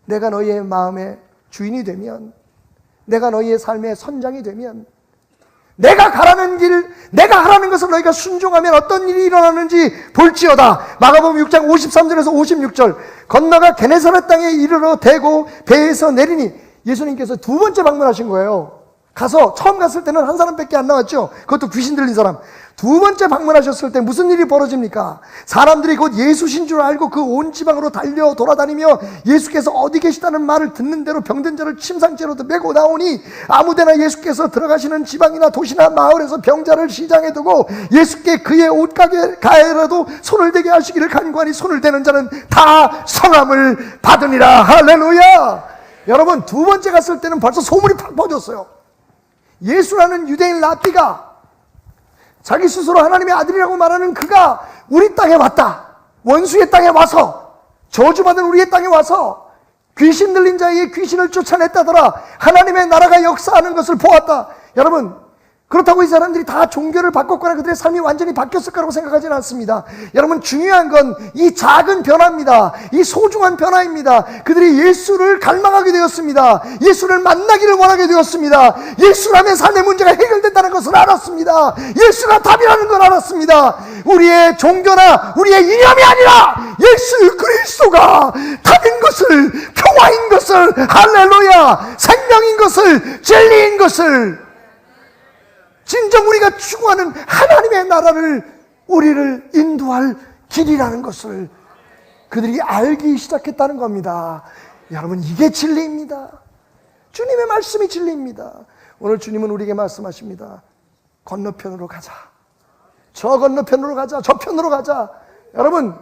내가 너희의 마음의 주인이 되면 내가 너희의 삶의 선장이 되면, 내가 가라는 길, 내가 하라는 것을 너희가 순종하면 어떤 일이 일어나는지 볼지어다. 마가복음 6장 53절에서 56절. 건너가 게네사렛 땅에 이르러 대고 배에서 내리니, 예수님께서 두 번째 방문하신 거예요. 가서 처음 갔을 때는 한 사람밖에 안 나왔죠. 그것도 귀신 들린 사람. 두 번째 방문하셨을 때 무슨 일이 벌어집니까? 사람들이 곧 예수신 줄 알고 그 온 지방으로 달려 돌아다니며 예수께서 어디 계시다는 말을 듣는 대로 병든 자를 침상째로도 메고 나오니, 아무데나 예수께서 들어가시는 지방이나 도시나 마을에서 병자를 시장에 두고 예수께 그의 옷가게라도 손을 대게 하시기를 간구하니 손을 대는 자는 다 성함을 받으니라. 할렐루야. 여러분, 두 번째 갔을 때는 벌써 소문이 팍 퍼졌어요. 예수라는 유대인 랍비가, 자기 스스로 하나님의 아들이라고 말하는 그가 우리 땅에 왔다. 원수의 땅에 와서, 저주받은 우리의 땅에 와서 귀신 들린 자에게 귀신을 쫓아냈다더라. 하나님의 나라가 역사하는 것을 보았다. 여러분, 그렇다고 이 사람들이 다 종교를 바꿨거나 그들의 삶이 완전히 바뀌었을 거라고 생각하지는 않습니다. 여러분, 중요한 건 이 작은 변화입니다. 이 소중한 변화입니다. 그들이 예수를 갈망하게 되었습니다. 예수를 만나기를 원하게 되었습니다. 예수라면 삶의 문제가 해결된다는 것을 알았습니다. 예수가 답이라는 걸 알았습니다. 우리의 종교나 우리의 이념이 아니라 예수 그리스도가 답인 것을, 평화인 것을, 할렐루야, 생명인 것을, 진리인 것을, 진정 우리가 추구하는 하나님의 나라를, 우리를 인도할 길이라는 것을 그들이 알기 시작했다는 겁니다. 여러분, 이게 진리입니다. 주님의 말씀이 진리입니다. 오늘 주님은 우리에게 말씀하십니다. 건너편으로 가자. 저 건너편으로 가자. 저 편으로 가자. 여러분,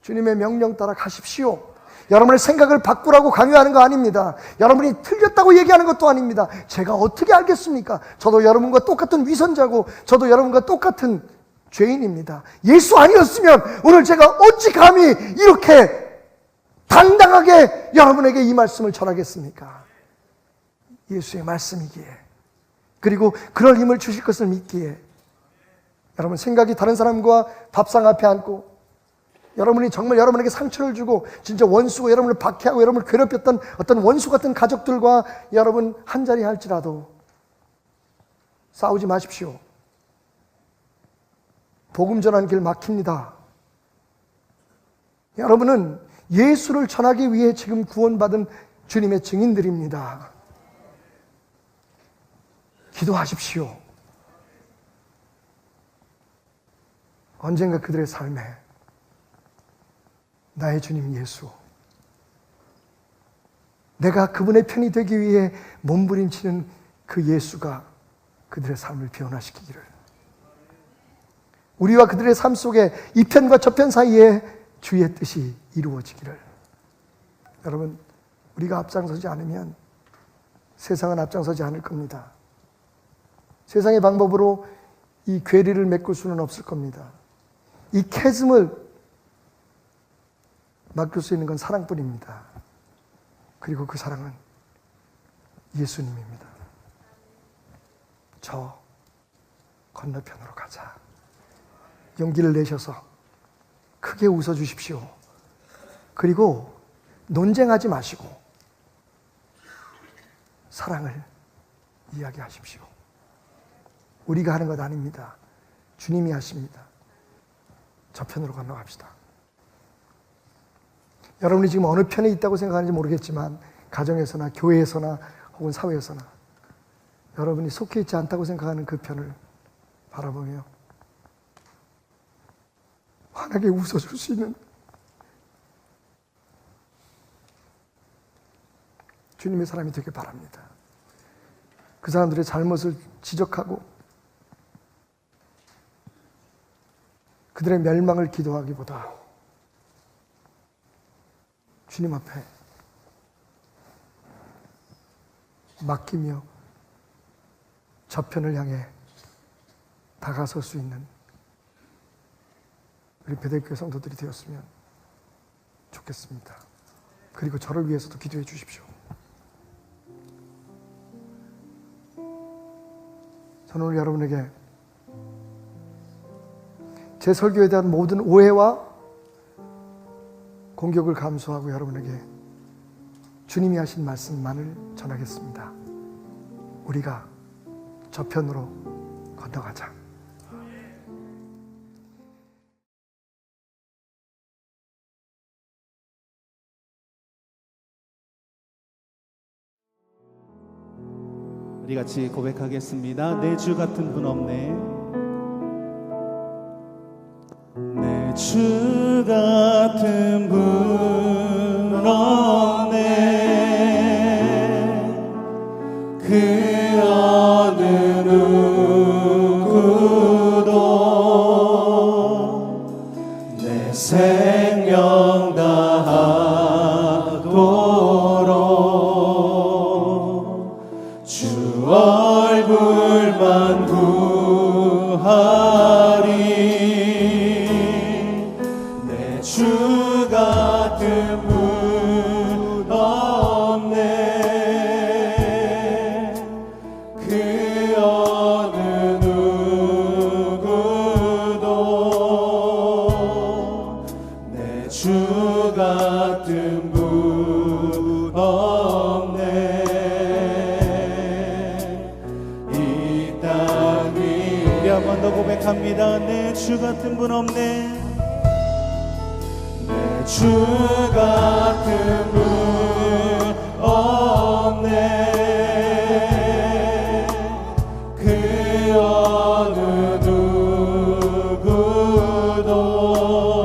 주님의 명령 따라 가십시오. 여러분의 생각을 바꾸라고 강요하는 거 아닙니다. 여러분이 틀렸다고 얘기하는 것도 아닙니다. 제가 어떻게 알겠습니까? 저도 여러분과 똑같은 위선자고, 저도 여러분과 똑같은 죄인입니다. 예수 아니었으면 오늘 제가 어찌 감히 이렇게 당당하게 여러분에게 이 말씀을 전하겠습니까? 예수의 말씀이기에, 그리고 그럴 힘을 주실 것을 믿기에, 여러분 생각이 다른 사람과 밥상 앞에 앉고, 여러분이 정말 여러분에게 상처를 주고 진짜 원수고 여러분을 박해하고 여러분을 괴롭혔던 어떤 원수 같은 가족들과 여러분 한자리 할지라도 싸우지 마십시오. 복음 전하는 길 막힙니다. 여러분은 예수를 전하기 위해 지금 구원받은 주님의 증인들입니다. 기도하십시오. 언젠가 그들의 삶에 나의 주님 예수, 내가 그분의 편이 되기 위해 몸부림치는 그 예수가 그들의 삶을 변화시키기를, 우리와 그들의 삶 속에 이 편과 저 편 사이에 주의 뜻이 이루어지기를. 여러분, 우리가 앞장서지 않으면 세상은 앞장서지 않을 겁니다. 세상의 방법으로 이 괴리를 메꿀 수는 없을 겁니다. 이 캐즘을 맡길 수 있는 건 사랑뿐입니다. 그리고 그 사랑은 예수님입니다. 저 건너편으로 가자. 용기를 내셔서 크게 웃어주십시오. 그리고 논쟁하지 마시고 사랑을 이야기하십시오. 우리가 하는 것 아닙니다. 주님이 하십니다. 저 편으로 건너갑시다. 여러분이 지금 어느 편에 있다고 생각하는지 모르겠지만, 가정에서나 교회에서나 혹은 사회에서나 여러분이 속해 있지 않다고 생각하는 그 편을 바라보며 환하게 웃어줄 수 있는 주님의 사람이 되길 바랍니다. 그 사람들의 잘못을 지적하고 그들의 멸망을 기도하기보다 주님 앞에 맡기며 저편을 향해 다가설 수 있는 우리 베델교회 성도들이 되었으면 좋겠습니다. 그리고 저를 위해서도 기도해 주십시오. 저는 오늘 여러분에게 제 설교에 대한 모든 오해와 공격을 감수하고 여러분에게 주님이 하신 말씀만을 전하겠습니다. 우리가 저편으로 건너가자. 우리 같이 고백하겠습니다. 내 주 같은 분 없네. 내 주 같은 분 없네. 그 어느 누구도 내 생명 다하도록 주 얼굴만 구하리. 내 주 같은 분 없네. 그 어느 누구도 내 주 같은 분 없네. 이 땅 위 우리 한 번 더 고백합니다. 내 주 같은 분 없네. 내 주 같은 분 없네. 그 어느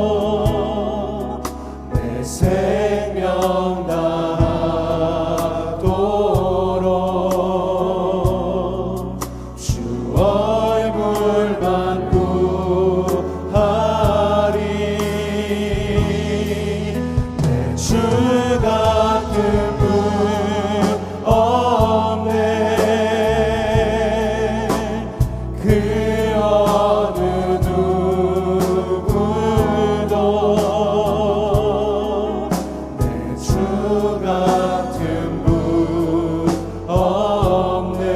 누구도 내 생명 다하도록 주 얼굴만 구하리. 내 주 같은 분 없네. 그 어느 누구도 내 주 같은 분 없네.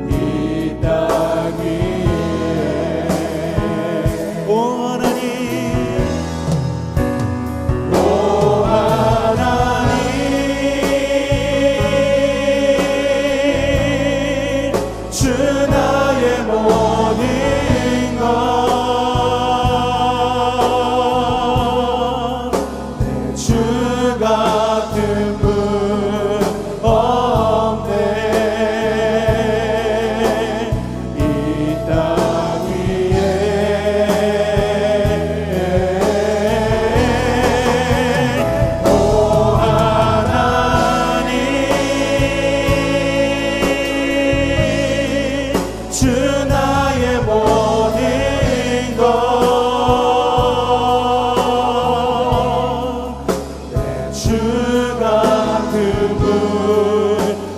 이 땅 위에 오 하나님, 오 하나님, 주 나의 모든 것. 내 주 같은 분 없네. 이 땅 위에 오 하나님, 주 나의 모든 것. 내 주 같은 분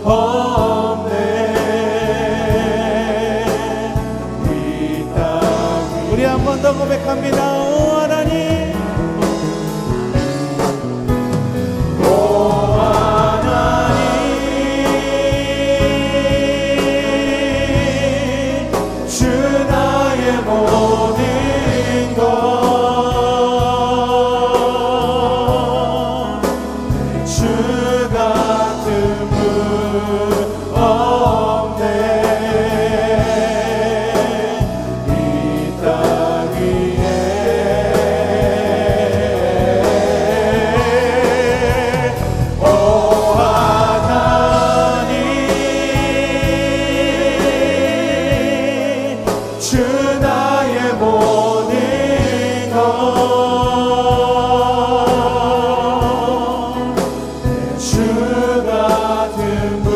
없네. 이 땅 우리 한 번 더 고백합니다. 오 하나님, 오 하나님, 주 나의 모든 것. 내 주 같은 분 없네. 이 땅 위에 오 하나님, 주 나의 모든 것. 내 주 같은 분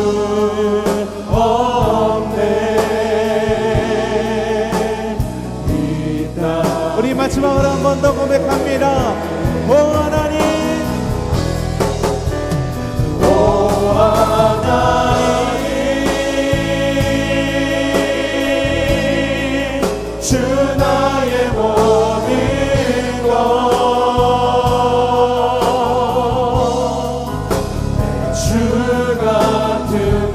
없네. 이 땅 우리 마지막으로 한 번 더 고백합니다. 오 하나님, 오 하나님, 주 나의 모든 것. 내 주 같은 분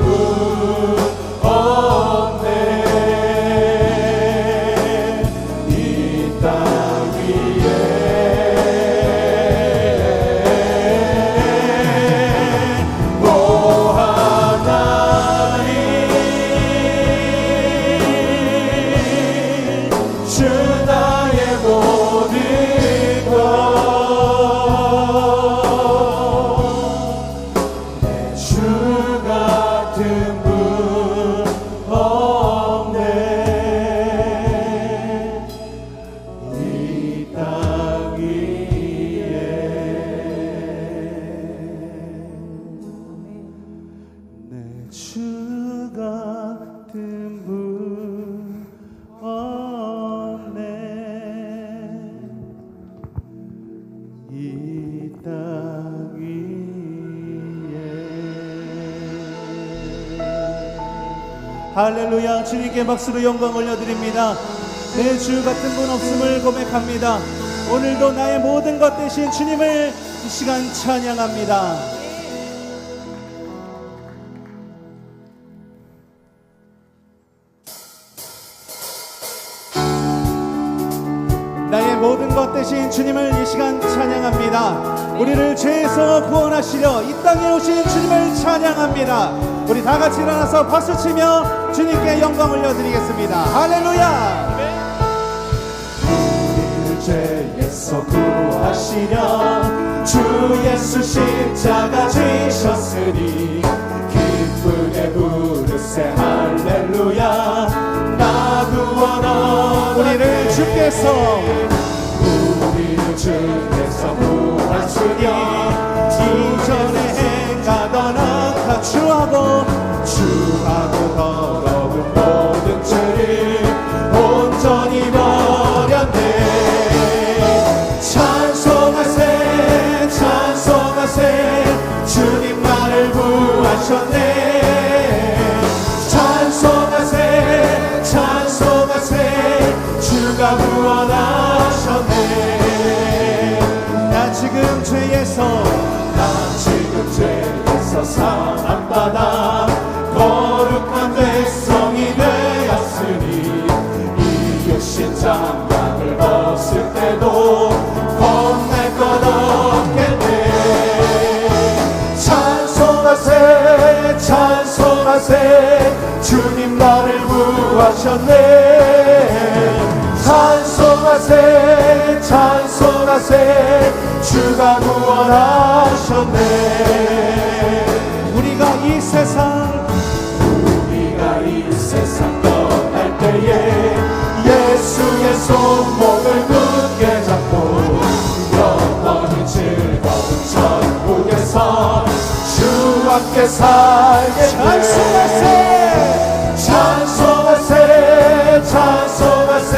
없네. 이 땅 위에 이 땅 위에. 할렐루야. 주님께 박수로 영광 올려드립니다. 내 주 같은 분 없음을 고백합니다. 오늘도 나의 모든 것 대신 주님을 이 시간 찬양합니다. 나의 모든 것 대신 주님을 이 시간 찬양합니다. 우리를 죄에서 구원하시려 이 땅에 오신 주님을 찬양합니다. 우리 다 같이 일어나서 박수치며 주님께 영광 올려드리겠습니다. 할렐루야. 우리를 죄에서 구하시려 주 예수 십자가 지셨으니 기쁘게 부르세 할렐루야. 나 구원하라. 우리를 주께서 구하시니 이전에 행하던 악한 주하고 더러운 모든 죄를 온전히 버렸네. 찬송하세 찬송하세 주님 나를 구하셨네. 찬송하세 찬송하세 주가 구원하셨네. 나 지금 죄에서 사랑받아 거룩한 백성이 되었으니 이으신 장막을 벗을 때도 겁낼 것 없겠네. 찬송하세 찬송하세 주님 나를 구하셨네. 찬송하세 찬송하세 주가 구원하셨네. 우리가 이 세상 떠날 때에 예수의 손목을 굳게 잡고 영원히 즐거운 천국에서 주와 함께 살게 찬송하세 찬송하세 찬송하세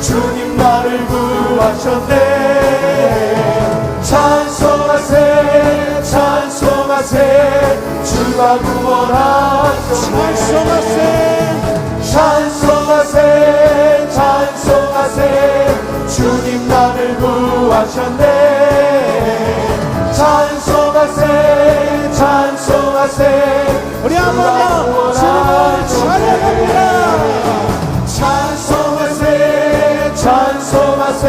주님 나를 구하셨네. 찬송하세 찬송하세 주가 구원하셨네. 찬송하세 찬송하세 주님 나를 구하셨네. 찬송하세 찬송하세 우리 한번요 주님을 찬양합니다. 찬송하세 찬송하세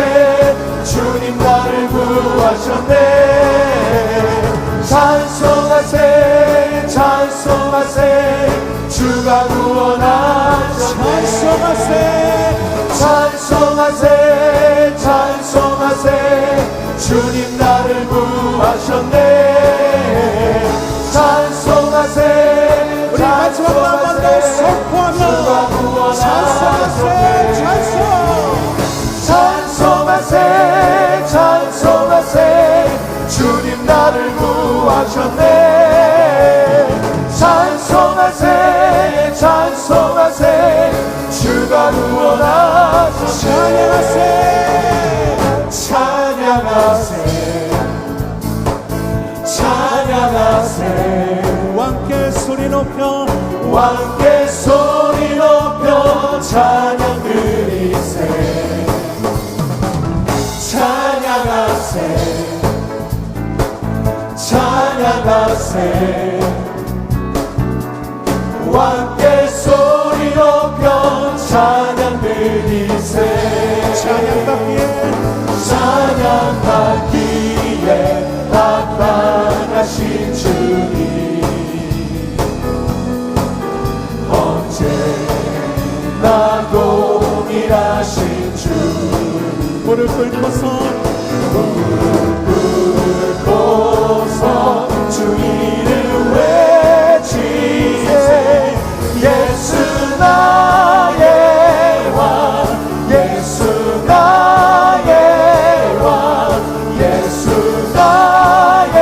주님 나를 구하셨네. 찬송하세 찬송하세 주가 구원하셨네. 찬송하세 찬송하세 주님 나를 구하셨네. 찬송하세 우리 마지막으로 한 번 더 선포하며 찬송하세 찬송하세 찬송하세 주님 나를 구하셨네. 찬송하세 찬송하세 주가 구원하셨네. 찬양하세 찬양하세 왕께 소리 높여 찬양 드리세. 찬양하세 찬양하세 왕께 소리 높여 찬양 드리세. 찬양받기에 합당하신 주님 언제나 동일하신 주. 무릎 꿇고서 주 이름 외치세. 예수 나의 왕 예수 나의 왕 예수 나의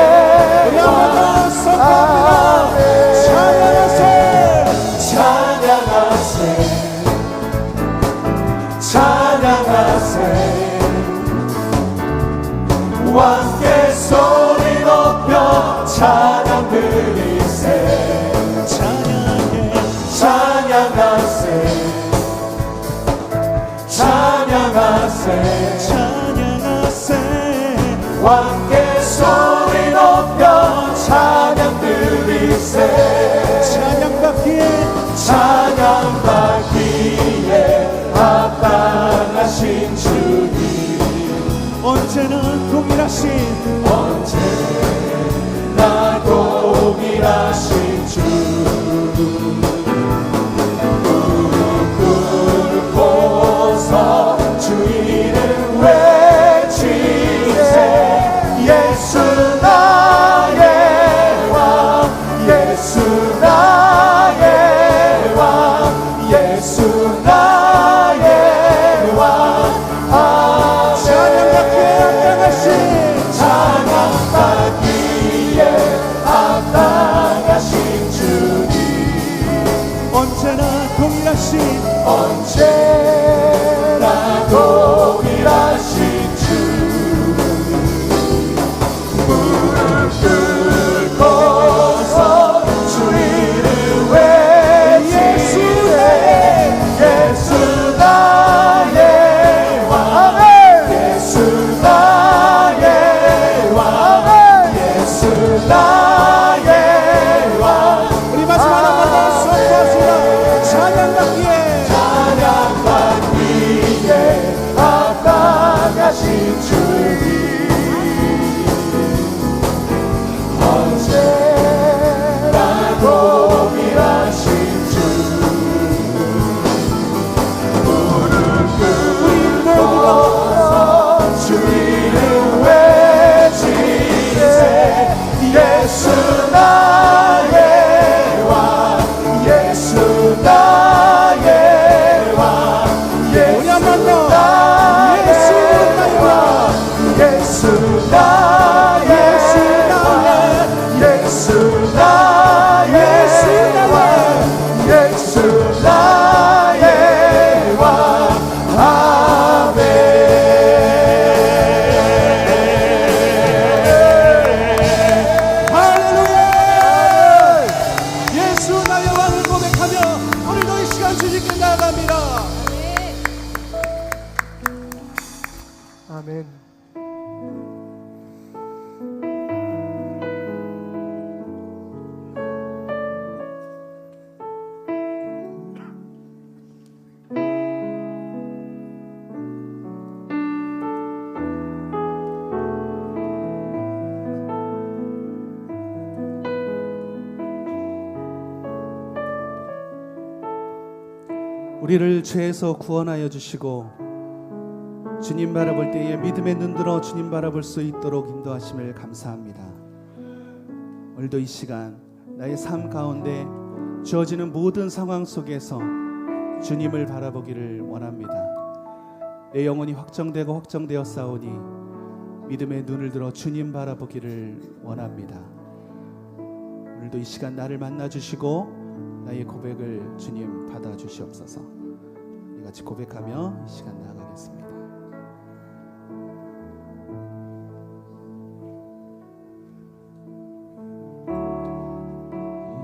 왕. 찬양하세 찬양하세 함께 소리 높여 찬양 드리세 찬양하세 찬양하세 함께 소리 높여 찬양 드리세 찬양받기에 합당하신 주님 언제나 동일하신 언제나 동일하신 주 무릎 꿇고서 주 이름 외치세 예수 나의 왕 예수 나의 왕 예수 나의 왕 찬양받기에 합당하신 주님 언제나 동일하신 언제나 동일하신 주 무릎 꿇고서 주 이름 외치세 예수 나의 왕 예수 나의 왕 예수 나의 왕 우리 마지막 한 번 더 선포합시다. 찬양받기에 합당하신 주님 언제나 동일하신 주 무릎 꿇고서 주 이름 외치세 예수 나의 왕 예수 나의 왕 예수 나의 왕 예수 나의 왕 예수 나의 왕 예수 나의 왕 아멘 할렐루야! 예수 나의 왕을 고백하며 오늘도 이 시간 주님께 나아갑니다. 아멘. 우리를 죄에서 구원하여 주시고 주님 바라볼 때에 믿음의 눈 들어 주님 바라볼 수 있도록 인도하심을 감사합니다. 오늘도 이 시간 나의 삶 가운데 주어지는 모든 상황 속에서 주님을 바라보기를 원합니다. 내 영혼이 확정되고 확정되었사오니 믿음의 눈을 들어 주님 바라보기를 원합니다. 오늘도 이 시간 나를 만나주시고 나의 고백을 주님 받아주시옵소서. 같이 고백하며 이 시간 나아가겠습니다.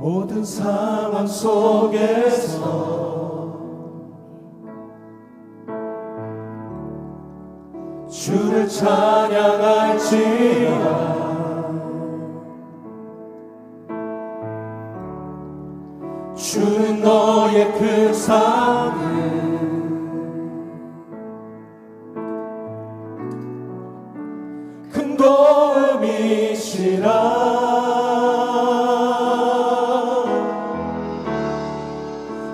모든 상황 속에서 주를 찬양할지라 주는 너의 그 삶을 큰 도움이시라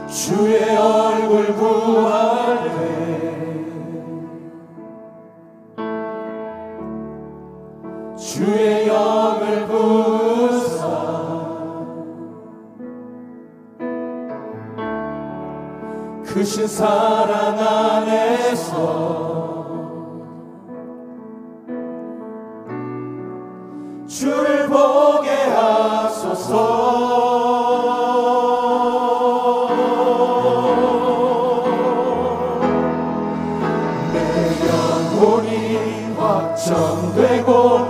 주의 얼굴 구할 때 주의 영을 부으사 크신 사랑 안에서 주를 보게 하소서. 내 영혼이 확정되고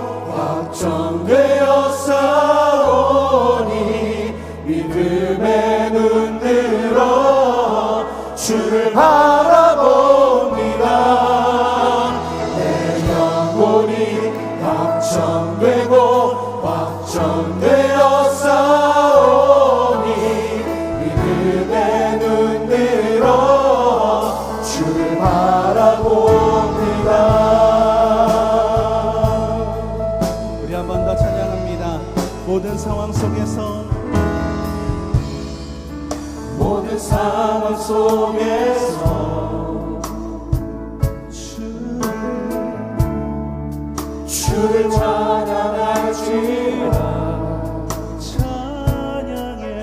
확정되고 확정되어 싸우니 믿음의 눈 들어 주를 바라봅니다. 우리 한 번 더 찬양합니다. 모든 상황 속에서 모든 상황 속에서 주를 찬양할지라. 찬양해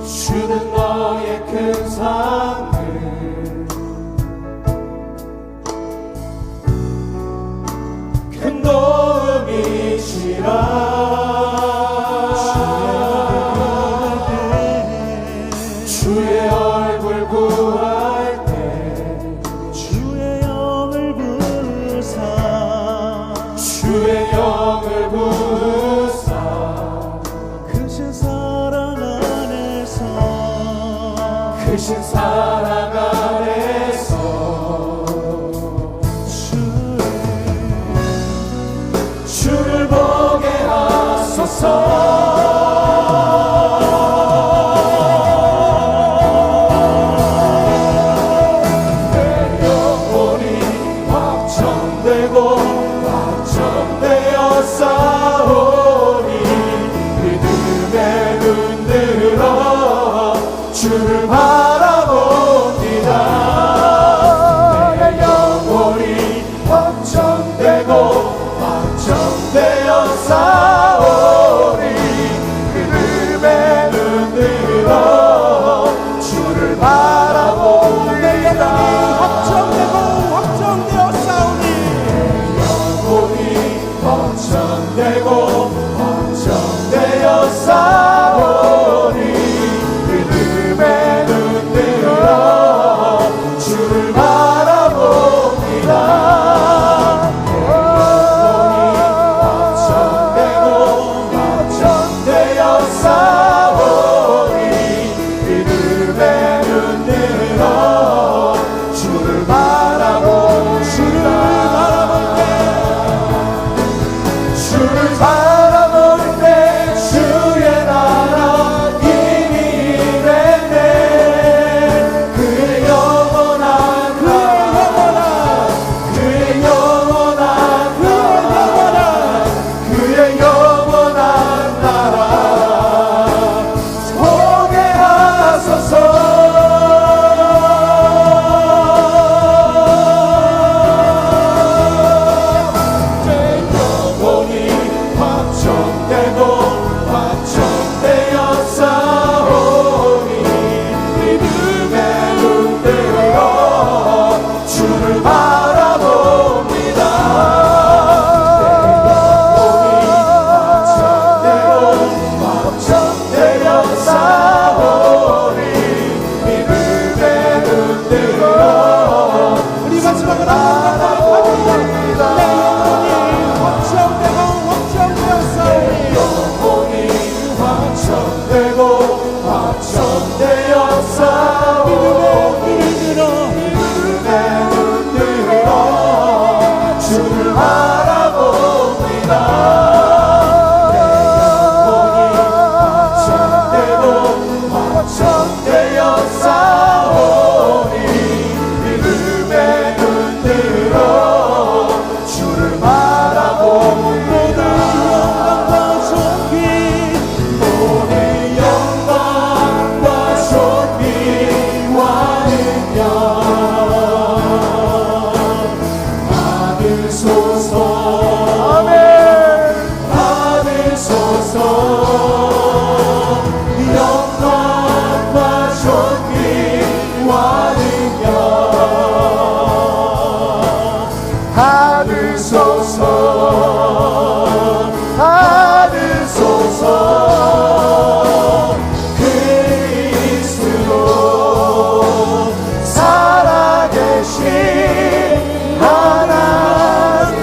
주는 너의 큰 상을 큰 도움이시라. 주의 얼굴 구할 때 주의 영을 부사 주의 영을 부사 크신 사랑 안에서 크신 사랑 안에서 주를 보게 하소서. 싸우니 믿음의 눈 들어 주를 바라봅니다. 내 영혼이 확정되고 확정되어 싸우니 믿음의 눈 들어 주를 바라봅니다. 내 영혼이 확정되고 확정되어 싸우니 확정되고 확정되어 싸우니 믿음의 눈 들어 주를 바라봅니다. 확정되고 확정되어 싸우니 믿음의 눈 들어 주를 바라봅니다. 주를 바라볼 때 주의 나라 이미 임했네. 그의 영원한 나라 그의 영원한 나라 그의 영원한 나라 보게 하소서. 확정되고 확정되어 싸우니 믿음의 눈 들어 주를 바라봅니다. 내 영혼이 확정되어 싸우니 믿음의 눈 들어 우리 마지막으로 바라봅니다. 내 영혼이 확정되고 확정되어 싸우니 영혼이 확정되고 확정되어 싸우니 믿음의 눈 들어 주를 바라봅니다. 내 영혼이 확정되고 확정되어 싸우니 믿음의 눈 들어 주를 바라봅니다. 모든 영광과 존귀와 능력 받으소서. 아멘. 받으소서. 영광과 존귀와 능력 받으소서. 받으소서. 그리스도 살아계신 하나님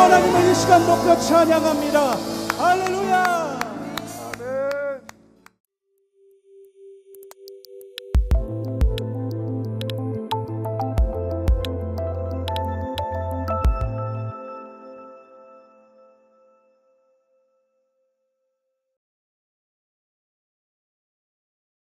하나님을 이 시간 높여 찬양합니다. 할렐루야.